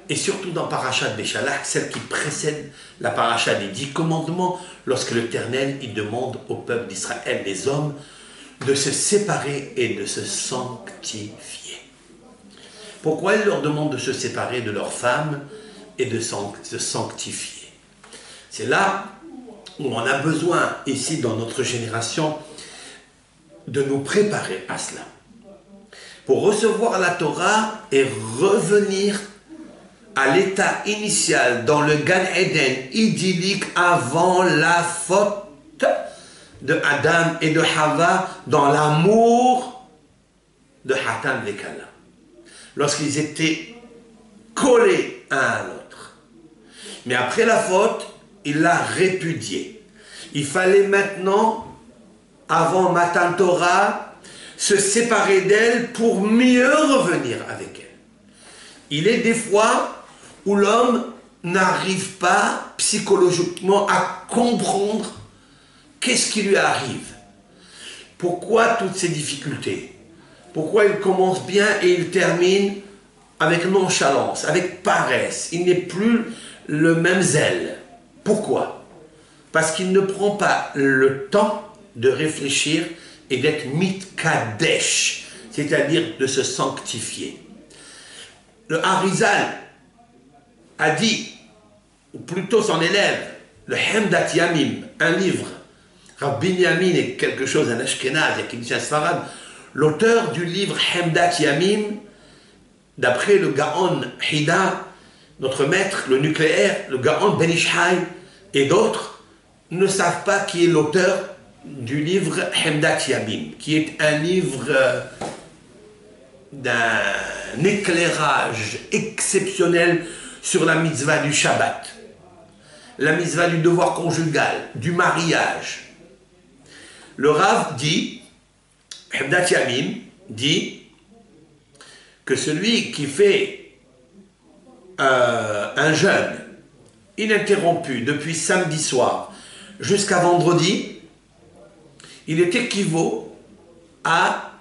et surtout dans Parashat Béchalah, celle qui précède la Parashat des 10 commandements, lorsque l'Éternel il demande au peuple d'Israël, les hommes, de se séparer et de se sanctifier. Pourquoi il leur demande de se séparer de leurs femmes et de se sanctifier? C'est là où on a besoin, ici dans notre génération, de nous préparer à cela. Pour recevoir la Torah et revenir à l'état initial dans le Gan Eden idyllique avant la faute de Adam et de Hava, dans l'amour de Hatan et Kala. Lorsqu'ils étaient collés un à l'autre. Mais après la faute, il l'a répudié. Il fallait maintenant, avant Matan Torah, se séparer d'elle pour mieux revenir avec elle. Il est des fois où l'homme n'arrive pas psychologiquement à comprendre qu'est-ce qui lui arrive. Pourquoi toutes ces difficultés? Pourquoi il commence bien et il termine avec nonchalance, avec paresse? Il n'est plus le même zèle. Pourquoi? Parce qu'il ne prend pas le temps de réfléchir et d'être mitkadesh, c'est-à-dire de se sanctifier. Le Harizal a dit, ou plutôt son élève, le Hemdat Yamim, un livre, Rav Binyamin est quelque chose, un Ashkenaz, il y a quelqu'un de Sfarad, l'auteur du livre Hemdat Yamim, d'après le Gaon Hida, notre maître, le nucléaire, le Gaon Ben Ishai et d'autres, ne savent pas qui est l'auteur du livre Hemdat Yamim, qui est un livre d'un éclairage exceptionnel sur la mitzvah du Shabbat. la mitzvah du devoir conjugal, du mariage. Le Rav dit, Hemdat Yamim dit que celui qui fait un jeûne ininterrompu depuis samedi soir jusqu'à vendredi, il est équivaut à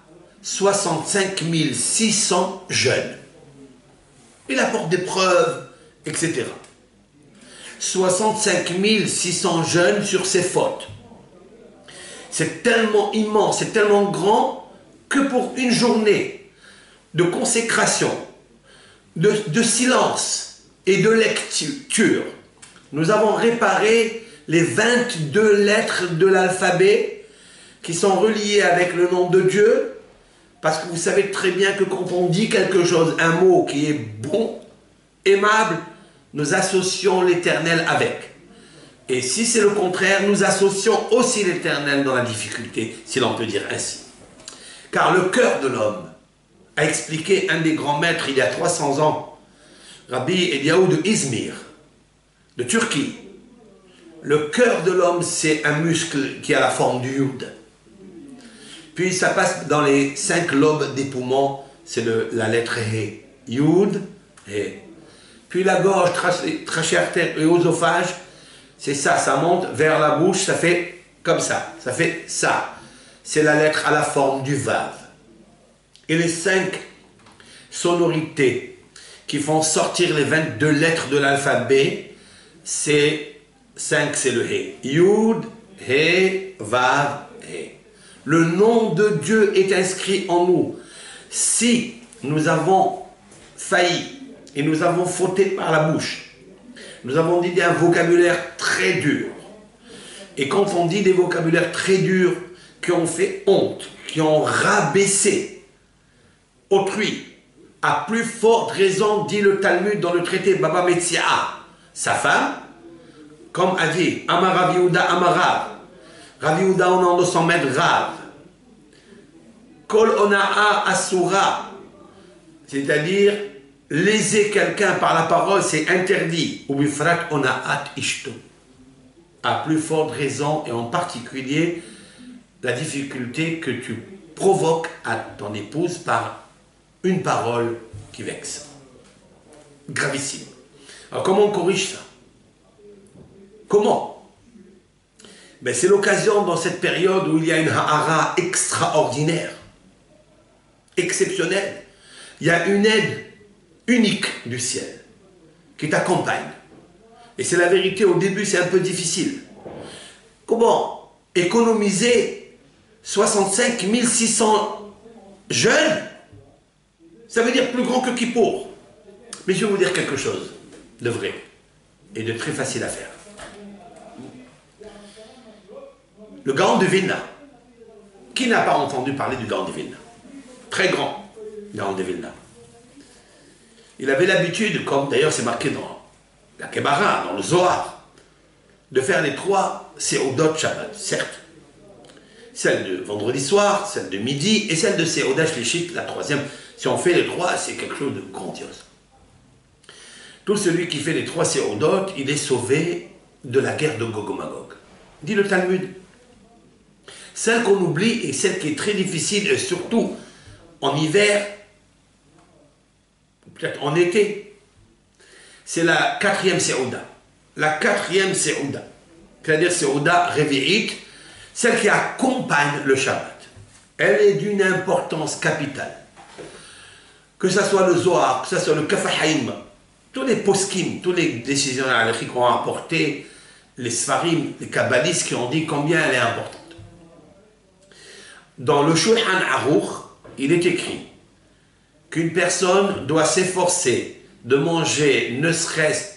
65 600 jeûnes. Il apporte des preuves, etc. 65 600 jeûnes sur ses fautes. C'est tellement immense, c'est tellement grand que pour une journée de consécration, de silence et de lecture, nous avons réparé les 22 lettres de l'alphabet qui sont reliées avec le nom de Dieu, parce que vous savez très bien que quand on dit quelque chose, un mot qui est bon, aimable, nous associons l'Éternel avec. Et si c'est le contraire, nous associons aussi l'Éternel dans la difficulté, si l'on peut dire ainsi. Car le cœur de l'homme, a expliqué un des grands maîtres il y a 300 ans, Rabbi Eliyahu de Izmir, de Turquie. Le cœur de l'homme, c'est un muscle qui a la forme du Yud. Puis ça passe dans les 5 lobes des poumons, c'est la lettre He. Yud, He. Puis la gorge, trachée artère et oesophage, c'est ça, ça monte vers la bouche, ça fait comme ça fait ça. C'est la lettre à la forme du Vav. Et les 5 sonorités qui font sortir les 22 lettres de l'alphabet, c'est 5, c'est le He. Yud, He, Vav, He. Le nom de Dieu est inscrit en nous. Si nous avons failli et nous avons fauté par la bouche, nous avons dit un vocabulaire très dur. Et quand on dit des vocabulaires très durs qui ont fait honte, qui ont rabaissé autrui, à plus forte raison, dit le Talmud dans le traité Baba Metzia, sa femme, comme a dit Amar Rav Yehuda Amar Rav. Rav Yehuda, on en 200 mètres, Rav. Kol Ona'a Asura, c'est-à-dire léser quelqu'un par la parole, c'est interdit. Ou Bifrat Ona'at Ishto. À plus forte raison, et en particulier, la difficulté que tu provoques à ton épouse par une parole qui vexe. Gravissime. Alors comment on corrige ça? Comment? Ben, c'est l'occasion dans cette période où il y a une ha'ara extraordinaire, exceptionnelle. Il y a une aide unique du ciel qui t'accompagne. Et c'est la vérité, au début c'est un peu difficile. Comment économiser 65 600 jeunes? Ça veut dire plus grand que Kippour. Mais je vais vous dire quelque chose de vrai et de très facile à faire. Le Gaon de Vilna. Qui n'a pas entendu parler du Gaon de Vilna? Très grand Gaon de Vilna. Il avait l'habitude, comme d'ailleurs c'est marqué dans la Kebara, dans le Zohar, de faire les 3 Seudot Shabbat, certes. Celle de vendredi soir, celle de midi et celle de Seudah Shlishit, la 3e. Si on fait les 3, c'est quelque chose de grandiose. Tout celui qui fait les 3 Seudot, il est sauvé de la guerre de Gog et Magog. Dit le Talmud. Celle qu'on oublie et celle qui est très difficile, et surtout en hiver, peut-être en été, c'est la 4e Seudah. La 4e Seudah. C'est-à-dire Seudah Revi'it, celle qui accompagne le Shabbat. Elle est d'une importance capitale. Que ce soit le Zohar, que ce soit le Kafahaim, tous les poskim, tous les décisionnaires qui ont apporté, les Sfarim, les Kabbalistes qui ont dit combien elle est importante. Dans le Shulchan Aruch, il est écrit qu'une personne doit s'efforcer de manger ne serait-ce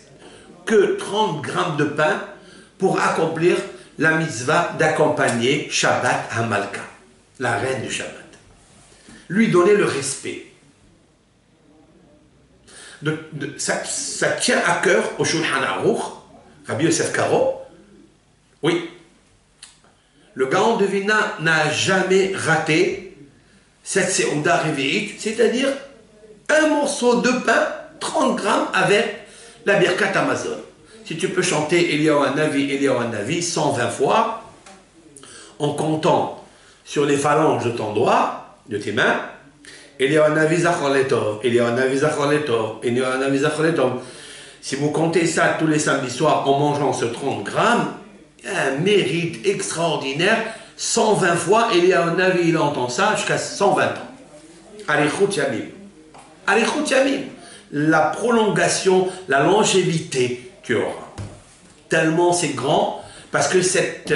que 30 grammes de pain pour accomplir la mitzvah d'accompagner Shabbat Hamalka, la reine du Shabbat. Lui donner le respect. Ça tient à cœur au Shulchan Aruch, Rabbi Yosef Karo. Oui, le Gaon de Vilna n'a jamais raté cette Seudah Revi'it, c'est-à-dire un morceau de pain, 30 grammes avec la Birkat Amazon. Si tu peux chanter Eliyahu Hanavi 120 fois, en comptant sur les phalanges de ton doigt, de tes mains, Eliyahu Hanavi Zachor Letov, Eliyahu Hanavi Zachor Letov, Eliyahu Hanavi Zachor Letov. Si vous comptez ça tous les samedis soirs en mangeant ce 30 grammes, il y a un mérite extraordinaire. 120 fois, Eliyahu Hanavi, il entend ça jusqu'à 120 ans. Arichut Yamim. Arichut Yamim. La prolongation, la longévité tu auras. Tellement c'est grand, parce que cette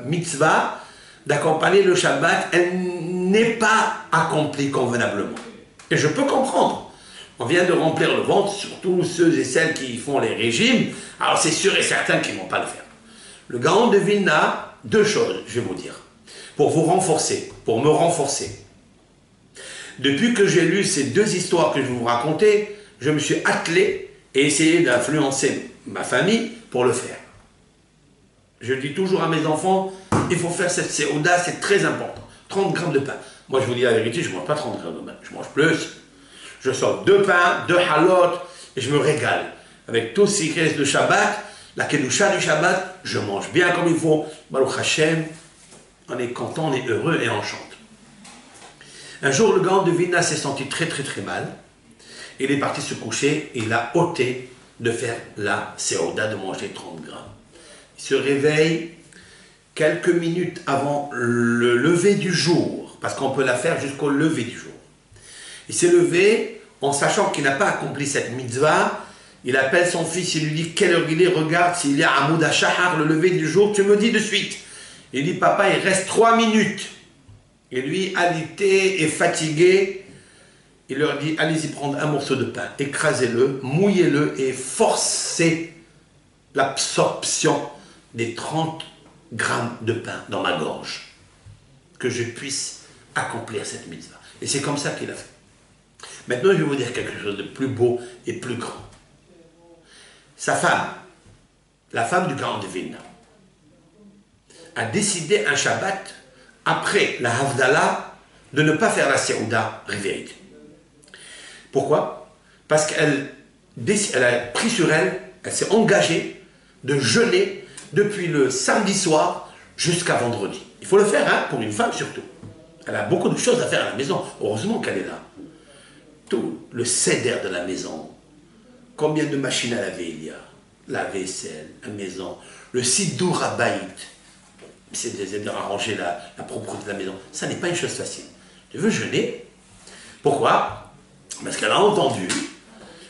mitzvah d'accompagner le Shabbat, elle n'est pas accomplie convenablement. Et je peux comprendre. On vient de remplir le ventre, surtout ceux et celles qui font les régimes, alors c'est sûr et certain qu'ils ne vont pas le faire. Le Gaon de Vilna, deux choses, je vais vous dire, pour vous renforcer, pour me renforcer. Depuis que j'ai lu ces deux histoires que je vais vous raconter, je me suis attelé et essayé d'influencer ma famille pour le faire. Je dis toujours à mes enfants, il faut faire cette séouda, c'est très important. 30 grammes de pain. Moi, je vous dis la vérité, je ne mange pas 30 grammes de pain, je mange plus. Je sors 2 pains, 2 halot, et je me régale. Avec tout ce qui reste de Shabbat, la kedusha du Shabbat, je mange bien comme il faut. Baruch Hashem, on est content, on est heureux et on chante. Un jour, le Gaon de Vilna s'est senti très mal. Il est parti se coucher et il a ôté de faire la séouda, de manger 30 grammes. Il se réveille quelques minutes avant le lever du jour, parce qu'on peut la faire jusqu'au lever du jour. Il s'est levé en sachant qu'il n'a pas accompli cette mitzvah. Il appelle son fils, il lui dit quelle heure il est, regarde s'il y a Amoud HaShahar, le lever du jour, tu me dis de suite. Il dit papa, il reste 3 minutes. Et lui, alité et fatigué, il leur dit allez-y prendre un morceau de pain, écrasez-le, mouillez-le et forcez l'absorption des 30 grammes de pain dans ma gorge, que je puisse accomplir cette mitzvah. Et c'est comme ça qu'il a fait. Maintenant, je vais vous dire quelque chose de plus beau et plus grand. Sa femme, la femme du Gaon de Vilna, a décidé un Shabbat, après la Havdalah, de ne pas faire la Séouda réveillée. Pourquoi? Parce qu'elle a pris sur elle, elle s'est engagée de jeûner depuis le samedi soir jusqu'à vendredi. Il faut le faire, hein, pour une femme surtout. Elle a beaucoup de choses à faire à la maison. Heureusement qu'elle est là. Tout le seder de la maison. Combien de machines à laver il y a? La vaisselle, la maison, le sidour à baït. C'est-à-dire arranger la propreté de la maison. Ça n'est pas une chose facile. Tu veux jeûner? Pourquoi? Parce qu'elle a entendu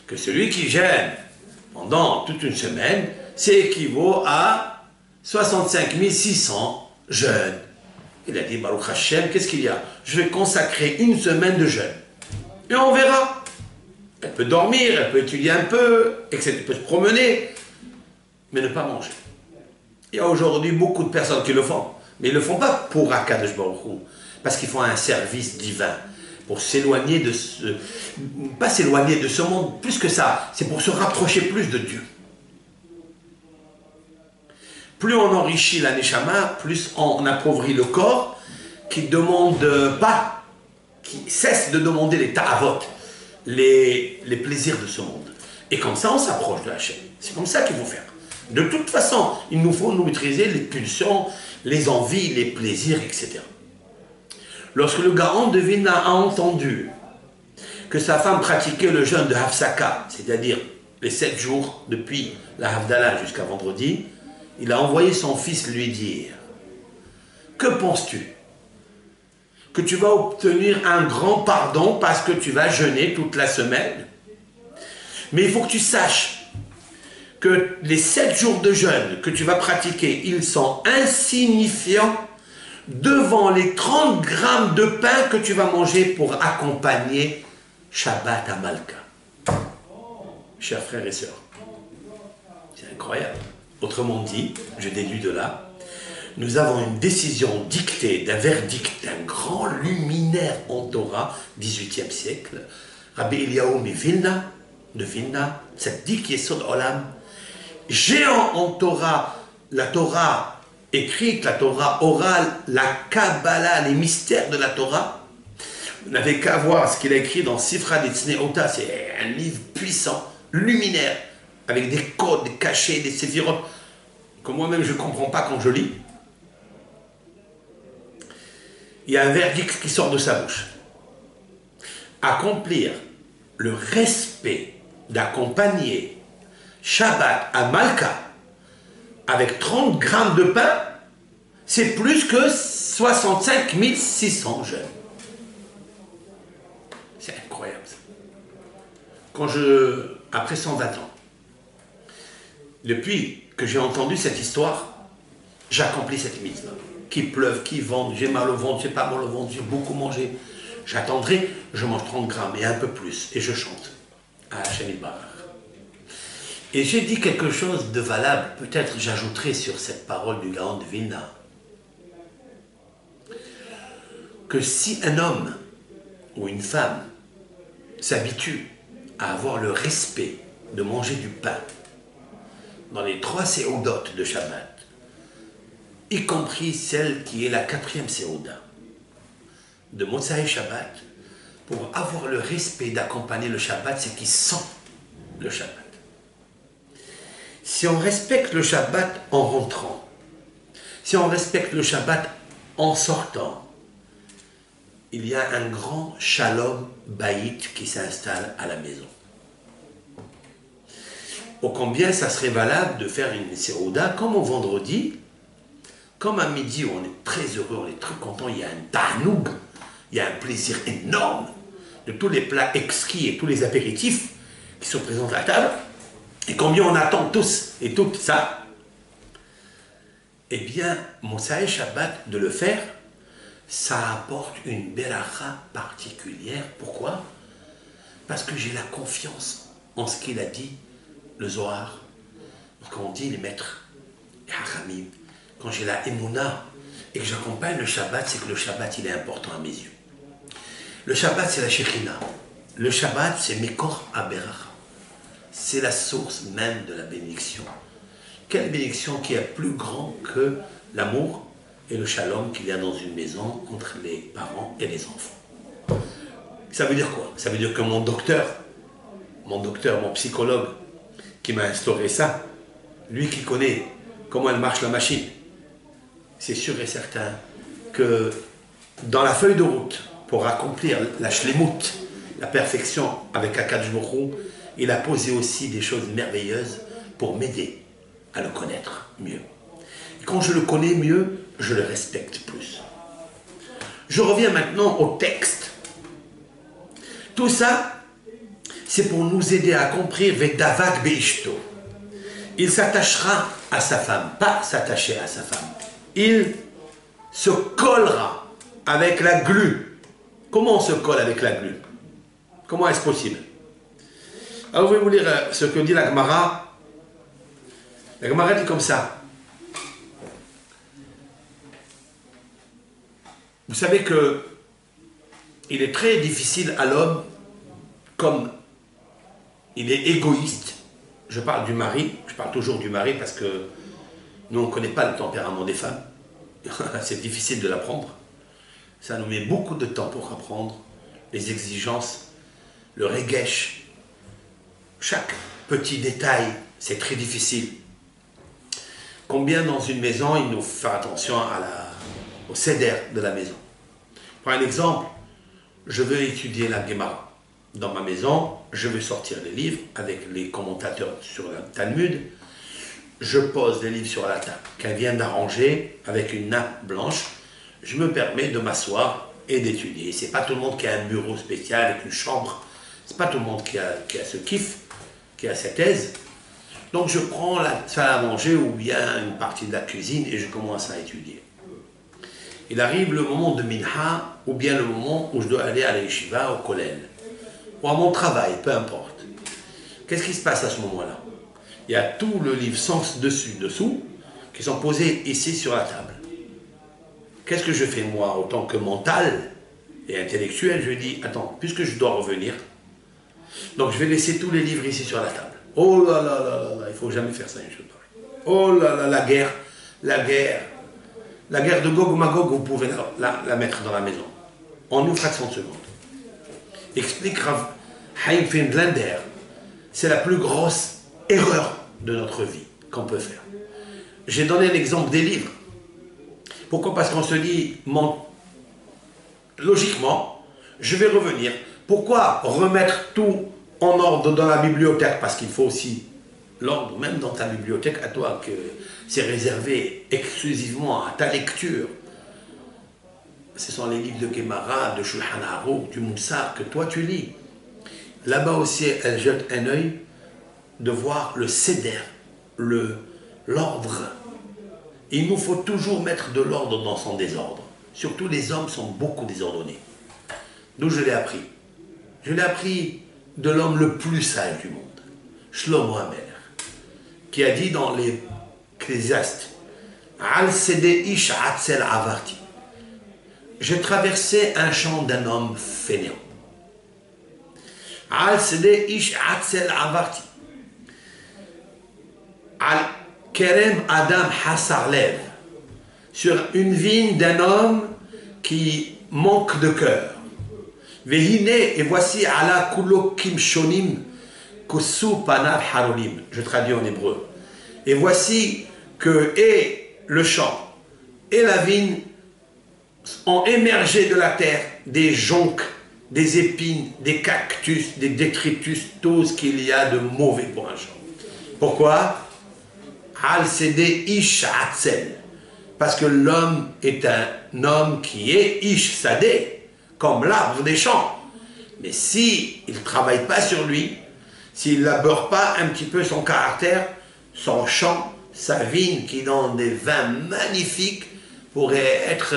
que celui qui jeûne pendant toute une semaine, c'est équivaut à 65 600 jeûnes. Il a dit, Baruch Hashem, qu'est-ce qu'il y a? Je vais consacrer une semaine de jeûne. Et on verra. Elle peut dormir, elle peut étudier un peu, etc. Elle peut se promener, mais ne pas manger. Il y a aujourd'hui beaucoup de personnes qui le font, mais ils ne le font pas pour Akadosh Baruch Hu, parce qu'ils font un service divin, pour s'éloigner de ce... pas s'éloigner de ce monde, plus que ça, c'est pour se rapprocher plus de Dieu. Plus on enrichit la Neshama, plus on appauvrit le corps, qui ne demande pas, qui cesse de demander les ta'avot, les plaisirs de ce monde. Et comme ça, on s'approche de Hachem. C'est comme ça qu'il faut faire. De toute façon, il nous faut nous maîtriser les pulsions, les envies, les plaisirs, etc. Lorsque le Gaon de Vilna a entendu que sa femme pratiquait le jeûne de Hafsaka, c'est-à-dire les 7 jours depuis la Havdalah jusqu'à vendredi, il a envoyé son fils lui dire « Que penses-tu? Que tu vas obtenir un grand pardon parce que tu vas jeûner toute la semaine? Mais il faut que tu saches que les 7 jours de jeûne que tu vas pratiquer, ils sont insignifiants devant les 30 grammes de pain que tu vas manger pour accompagner Shabbat à Malka. » Chers frères et sœurs, c'est incroyable. Autrement dit, je déduis de là, nous avons une décision dictée d'un verdict d'un grand luminaire en Torah, 18e siècle, Rabbi Eliyahu de Vilna, Tzaddik Yesod Olam, géant en Torah, la Torah écrite, la Torah orale, la Kabbalah, les mystères de la Torah. Vous n'avez qu'à voir ce qu'il a écrit dans Sifra Ditzneota, c'est un livre puissant, luminaire, avec des codes, des cachets, des séphirotes, que moi-même je ne comprends pas quand je lis. Il y a un verdict qui sort de sa bouche. Accomplir le respect d'accompagner Shabbat à Malka avec 30 grammes de pain, c'est plus que 65 600 jeunes. C'est incroyable ça. Après 120 ans, depuis que j'ai entendu cette histoire, j'accomplis cette mitzvah. Qu'il pleuve, qu'il vente, j'ai mal au ventre, j'ai pas mal au ventre, j'ai beaucoup mangé. J'attendrai, je mange 30 grammes et un peu plus, et je chante à Hachem Yitbarach. Et j'ai dit quelque chose de valable, peut-être j'ajouterai sur cette parole du Gaon de Vilna, que si un homme ou une femme s'habitue à avoir le respect de manger du pain dans les 3 séoudotes de Shabbat, y compris celle qui est la 4e séouda de Motsai Shabbat, pour avoir le respect d'accompagner le Shabbat, c'est qu'il sent le Shabbat. Si on respecte le Shabbat en rentrant, si on respecte le Shabbat en sortant, il y a un grand shalom baït qui s'installe à la maison. Ô combien ça serait valable de faire une séouda comme au vendredi, comme à midi où on est très heureux, on est très content, il y a un ta'anoug, il y a un plaisir énorme de tous les plats exquis et tous les apéritifs qui sont présents à la table, et combien on attend tous et toutes ça, eh bien, Motsai Shabbat, de le faire, ça apporte une beracha particulière. Pourquoi? Parce que j'ai la confiance en ce qu'il a dit, le Zohar. Quand on dit les maîtres, les hachamim, quand j'ai la émouna et que j'accompagne le Shabbat, c'est que le Shabbat, il est important à mes yeux. Le Shabbat, c'est la Shekhina. Le Shabbat, c'est Mekor HaBeracha. C'est la source même de la bénédiction. Quelle bénédiction qui est plus grand que l'amour et le shalom qu'il y a dans une maison entre les parents et les enfants. Ça veut dire quoi? Ça veut dire que mon docteur, mon psychologue, qui m'a instauré ça, lui qui connaît comment elle marche la machine, c'est sûr et certain que dans la feuille de route, pour accomplir la shlemut, la perfection avec Akadosh Baruch Hu, il a posé aussi des choses merveilleuses pour m'aider à le connaître mieux. Et quand je le connais mieux, je le respecte plus. Je reviens maintenant au texte. Tout ça, c'est pour nous aider à comprendre Vedavak Beishto. Il s'attachera à sa femme, pas s'attacher à sa femme. Il se collera avec la glu. Comment on se colle avec la glu? Comment est-ce possible? Alors je vais vous lire ce que dit la Gemara. La Gemara dit comme ça. Vous savez que il est très difficile à l'homme, comme il est égoïste. Je parle du mari, je parle toujours du mari parce que nous on ne connaît pas le tempérament des femmes. C'est difficile de l'apprendre. Ça nous met beaucoup de temps pour apprendre les exigences, le regesh. Chaque petit détail, c'est très difficile. Combien dans une maison, il nous faut faire attention au seder de la maison. Pour un exemple, je veux étudier la Gemara. Dans ma maison, je vais sortir les livres avec les commentateurs sur le Talmud. Je pose les livres sur la table qu'elle vient d'arranger avec une nappe blanche. Je me permets de m'asseoir et d'étudier. C'est pas tout le monde qui a un bureau spécial avec une chambre. C'est pas tout le monde qui a ce kiff, qui a cette aise. Donc je prends la salle à manger ou bien une partie de la cuisine et je commence à étudier. Il arrive le moment de Minha ou bien le moment où je dois aller à la yeshiva, au kollel, ou à mon travail, peu importe. Qu'est-ce qui se passe à ce moment-là? Il y a tout le livre sens dessous, qui sont posés ici sur la table. Qu'est-ce que je fais moi, en tant que mental et intellectuel? Je dis, attends, puisque je dois revenir, donc je vais laisser tous les livres ici sur la table. Oh là là là là, il ne faut jamais faire ça, une chose pareille. Oh là là, la guerre de Gog Magog, vous pouvez la mettre dans la maison. En une fraction de seconde. Explique Rav Chaim Friedlander, c'est la plus grosse erreur de notre vie qu'on peut faire. J'ai donné l'exemple des livres. Pourquoi? Parce qu'on se dit, logiquement, je vais revenir. Pourquoi remettre tout en ordre dans la bibliothèque? Parce qu'il faut aussi l'ordre, même dans ta bibliothèque, à toi, que c'est réservé exclusivement à ta lecture. Ce sont les livres de Gemara, de Shulchan Aruch, du Moussar, que toi tu lis. Là-bas aussi, elle jette un œil de voir le seder, l'ordre. Il nous faut toujours mettre de l'ordre dans son désordre. Surtout les hommes sont beaucoup désordonnés. D'où je l'ai appris? Je l'ai appris de l'homme le plus sage du monde, Shlomo Amelech, qui a dit dans les Ecclésiastes, Al sede ish atzel avarti. J'ai traversé un champ d'un homme fainéant. Al sede ish atzel avarti. Al kerem adam hasarlev. Sur une vigne d'un homme qui manque de cœur. Vehine, et voici ala kulo kimshonim kusu panav harolim. Je traduis en hébreu. Et voici que et le champ et la vigne ont émergé de la terre des joncs, des épines, des cactus, des détritus, tout ce qu'il y a de mauvais pour un champ. Pourquoi? Al sede ish atzel. Parce que l'homme est un homme qui est ish sadeh, comme l'arbre des champs. Mais si il ne travaille pas sur lui, s'il ne labore pas un petit peu son caractère, son champ, sa vigne qui donne des vins magnifiques, pourrait être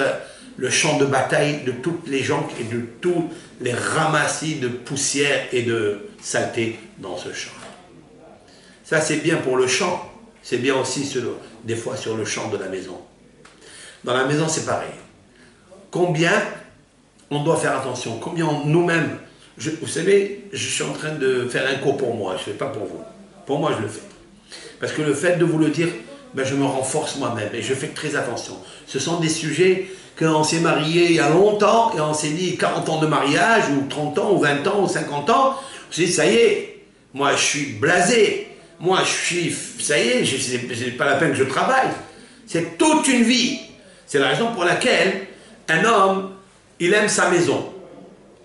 le champ de bataille de toutes les gens et de tous les ramassis de poussière et de saleté dans ce champ. Ça c'est bien pour le champ, c'est bien aussi des fois sur le champ de la maison. Dans la maison c'est pareil. Combien on doit faire attention, combien nous-mêmes, vous savez, je suis en train de faire un cours pour moi, je ne fais pas pour vous. Pour moi je le fais. Parce que le fait de vous le dire, ben, je me renforce moi-même et je fais très attention. Ce sont des sujets qu'on s'est marié il y a longtemps et on s'est dit 40 ans de mariage ou 30 ans ou 20 ans ou 50 ans. On s'est dit ça y est, moi je suis blasé, moi je suis, ça y est, c'est pas la peine que je travaille. C'est toute une vie. C'est la raison pour laquelle un homme, il aime sa maison.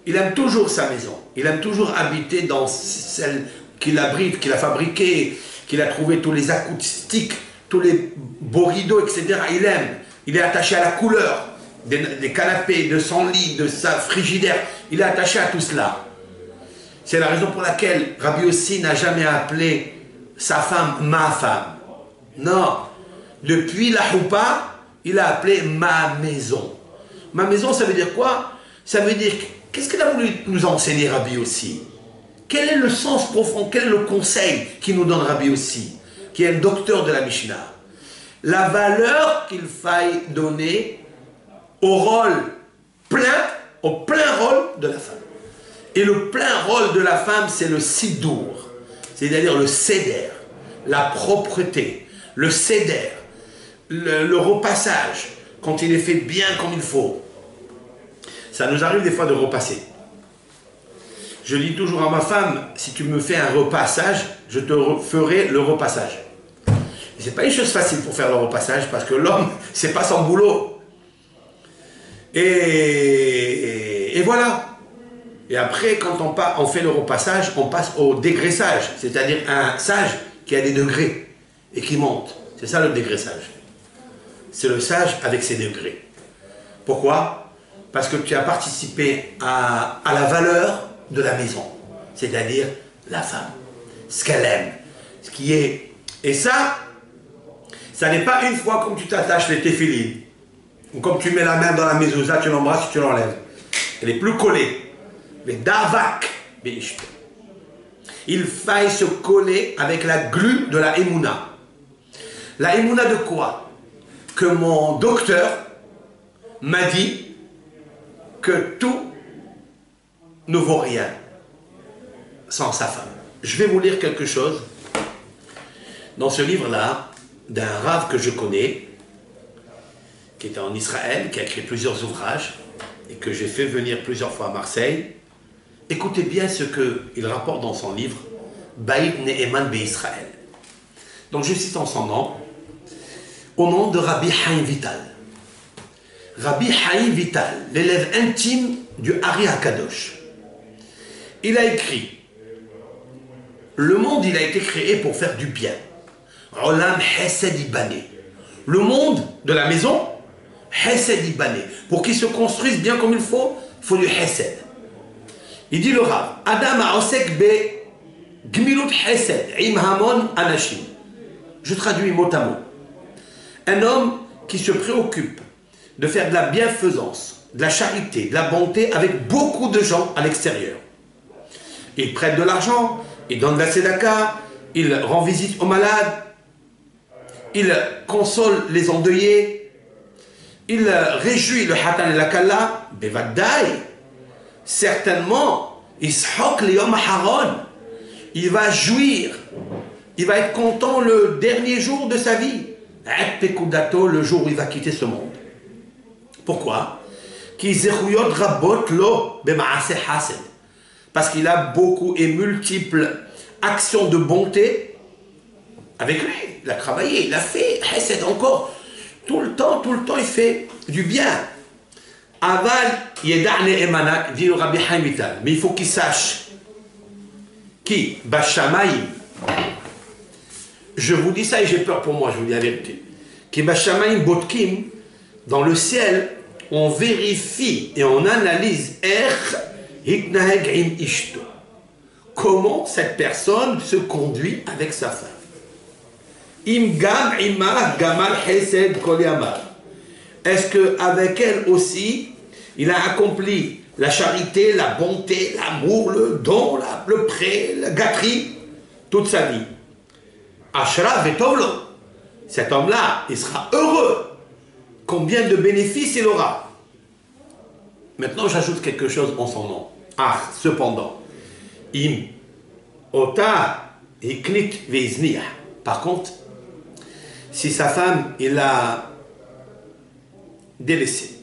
Il aime toujours sa maison. Il aime toujours habiter dans celle qu'il abrite, qu'il a fabriquée, qu'il a trouvé tous les acoustiques, tous les beaux rideaux, etc. Il aime. Il est attaché à la couleur des canapés, de son lit, de sa frigidaire. Il est attaché à tout cela. C'est la raison pour laquelle Rabbi Yossi n'a jamais appelé sa femme ma femme. Non. Depuis la choupa, il a appelé ma maison. Ma maison, ça veut dire quoi? Ça veut dire, qu'est-ce qu'il a voulu nous enseigner Rabbi Yossi? Quel est le sens profond, quel est le conseil qu'il nous donne Rabbi Yossi, qui est le docteur de la Mishnah? La valeur qu'il faille donner au rôle plein, au plein rôle de la femme. Et le plein rôle de la femme, c'est le sidour, c'est-à-dire le seder, la propreté, le seder, le repassage, quand il est fait bien comme il faut. Ça nous arrive des fois de repasser. Je dis toujours à ma femme, si tu me fais un repassage, je te ferai le repassage. Ce n'est pas une chose facile pour faire le repassage, parce que l'homme, c'est pas son boulot. Et voilà. Et après, quand on fait le repassage, on passe au dégraissage, c'est-à-dire un sage qui a des degrés et qui monte. C'est ça le dégraissage. C'est le sage avec ses degrés. Pourquoi? Parce que tu as participé à la valeur de la maison, c'est-à-dire la femme, ce qu'elle aime, ce qui est... Et ça n'est pas une fois comme tu t'attaches les téphilines, ou comme tu mets la main dans la mezouza, tu l'embrasses, tu l'enlèves. Elle est plus collée. Mais davak, il faille se coller avec la glu de la émouna. La émouna de quoi? Que mon docteur m'a dit que tout ne vaut rien sans sa femme. Je vais vous lire quelque chose dans ce livre-là d'un rave que je connais, qui était en Israël, qui a écrit plusieurs ouvrages et que j'ai fait venir plusieurs fois à Marseille. Écoutez bien ce qu'il rapporte dans son livre Baït Ne'eman Be'Israël. Donc je cite en son nom, au nom de Rabbi Haïm Vital. Rabbi Haïm Vital, l'élève intime du Ari HaKadosh. Il a écrit, le monde il a été créé pour faire du bien. Olam Hesed Ibane. Le monde de la maison, Hesed Ibane. Pour qu'il se construise bien comme il faut du Hesed. Il dit le Rav, Adam Aosek be Gmilut Hesed, Im Hamon Anashim. Je traduis mot à mot. Un homme qui se préoccupe de faire de la bienfaisance, de la charité, de la bonté avec beaucoup de gens à l'extérieur. Il prête de l'argent, il donne de la tzedaka, il rend visite aux malades, il console les endeuillés, il réjouit le Hatan et la Kalla, Bevadai. Certainement, Ishaq Liyom Haron, il va jouir, il va être content le dernier jour de sa vie, le jour où il va quitter ce monde. Pourquoi? Parce qu'il a beaucoup et multiples actions de bonté avec lui. Il a travaillé, il a fait, Hesed encore. Tout le temps, il fait du bien. Aval, Yeda'ne Emanak, dit le Rabbi Haïm Vital. Mais il faut qu'il sache qui, Bashamaïm. Je vous dis ça et j'ai peur pour moi, je vous dis la vérité. Qui Bashamaïm Botkim, dans le ciel, on vérifie et on analyse comment cette personne se conduit avec sa femme. Est-ce qu'avec elle aussi, il a accompli la charité, la bonté, l'amour, le don, le prêt, la gâterie, toute sa vie? Ashra Vetovlo. Cet homme-là, il sera heureux. Combien de bénéfices il aura? Maintenant, j'ajoute quelque chose en son nom. Ah, cependant, im ota hiknit veizniah. Par contre, si sa femme, il l'a délaissé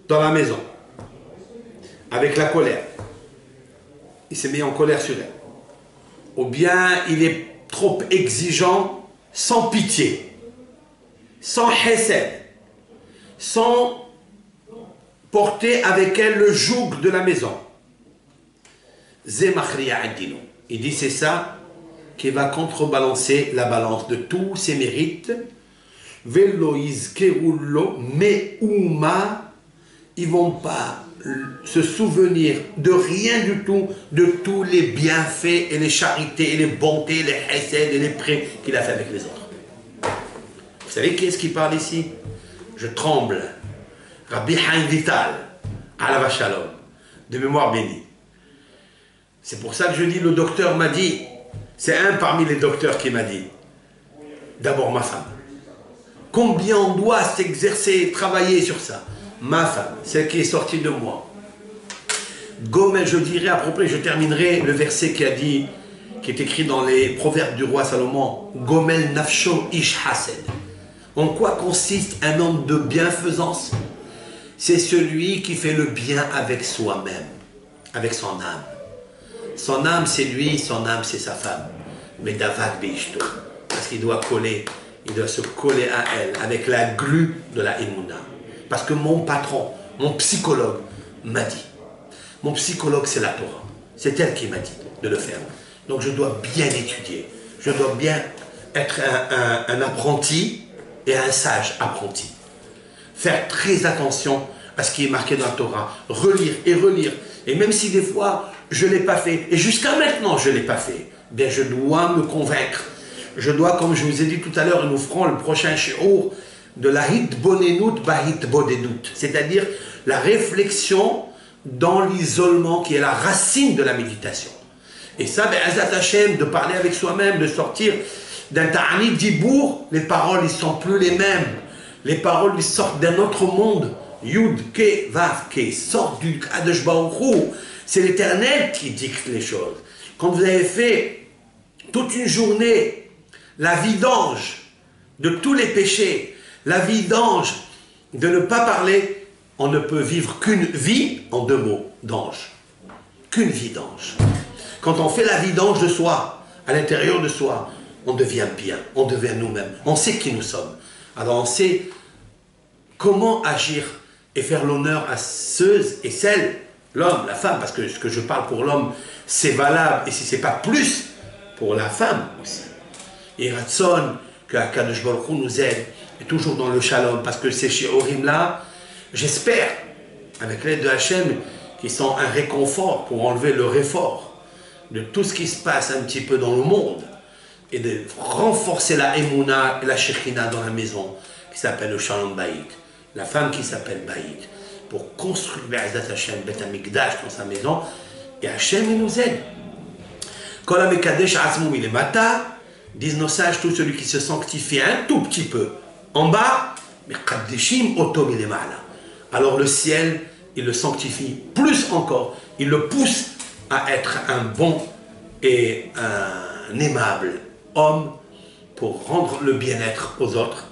dans la maison, avec la colère, il s'est mis en colère sur elle, ou bien il est trop exigeant, sans pitié, sans hesed, sans porter avec elle le joug de la maison. Il dit c'est ça qui va contrebalancer la balance de tous ses mérites. Mais ils vont pas se souvenir de rien du tout, de tous les bienfaits et les charités et les bontés, les hesed et les prêts qu'il a fait avec les autres. Vous savez qui est-ce qui parle ici? Je tremble. Rabbi Haïm Vital, Alav Shalom, de mémoire bénie. C'est pour ça que je dis, le docteur m'a dit, c'est un parmi les docteurs qui m'a dit, d'abord ma femme. Combien on doit s'exercer, travailler sur ça? Ma femme, celle qui est sortie de moi. Gomel, je dirais à propos, je terminerai le verset qui est écrit dans les proverbes du roi Salomon, Gomel nafsho ish hased. En quoi consiste un homme de bienfaisance? C'est celui qui fait le bien avec soi-même, avec son âme. Son âme c'est lui, son âme c'est sa femme. Mais Davat Beishto, parce qu'il doit coller, il doit se coller à elle avec la glu de la Emouna. Parce que mon patron, mon psychologue m'a dit. Mon psychologue c'est la Torah. C'est elle qui m'a dit de le faire. Donc je dois bien étudier. Je dois bien être un apprenti et un sage apprenti. Faire très attention à ce qui est marqué dans la Torah. Relire et relire. Et même si des fois je ne l'ai pas fait, et jusqu'à maintenant je ne l'ai pas fait, bien je dois me convaincre. Je dois, comme je vous ai dit tout à l'heure, nous ferons le prochain shiur de la hitbonenut bahitbodedut, c'est-à-dire la réflexion dans l'isolement qui est la racine de la méditation. Et ça, Be'ezat Hashem, de parler avec soi-même, de sortir d'un ta'anit dibour, les paroles ils ne sont plus les mêmes. Les paroles ils sortent d'un autre monde. Yud, Ke, Vav, Ke, sortent du Kadosh Baruch Hu. C'est l'Éternel qui dicte les choses. Quand vous avez fait toute une journée la vidange de tous les péchés, la vidange de ne pas parler, on ne peut vivre qu'une vie en 2 mots d'ange. Qu'une vie d'ange. Quand on fait la vidange de soi, à l'intérieur de soi, on devient bien, on devient nous-mêmes, on sait qui nous sommes. Alors on sait comment agir et faire l'honneur à ceux et celles, l'homme, la femme, parce que ce que je parle pour l'homme, c'est valable, et si ce n'est pas plus, pour la femme aussi. Et Ratson, que Akadosh Baruch Hu nous aide, et toujours dans le shalom, parce que ces shiurim-là, j'espère, avec l'aide de Hachem, qui sont un réconfort pour enlever le réfort de tout ce qui se passe un petit peu dans le monde, et de renforcer la émouna et la shekhinah dans la maison, qui s'appelle le shalom bayit. La femme qui s'appelle bayit, pour construire Be'ezat Hachem, Bet HaMikdash dans sa maison, et Hachem il nous aide. Kol HaMekadesh Atzmo Milemata, disent nos sages, tout celui qui se sanctifie un tout petit peu en bas, Mekadeshim Oto Milemala. Alors le ciel, il le sanctifie plus encore, il le pousse à être un bon et un aimable homme pour rendre le bien-être aux autres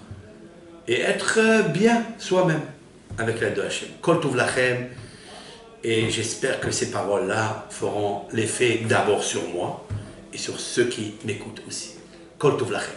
et être bien soi-même avec l'aide de Hachem. Kol Tov Lachem, et j'espère que ces paroles-là feront l'effet d'abord sur moi et sur ceux qui m'écoutent aussi. Kol Tov Lachem.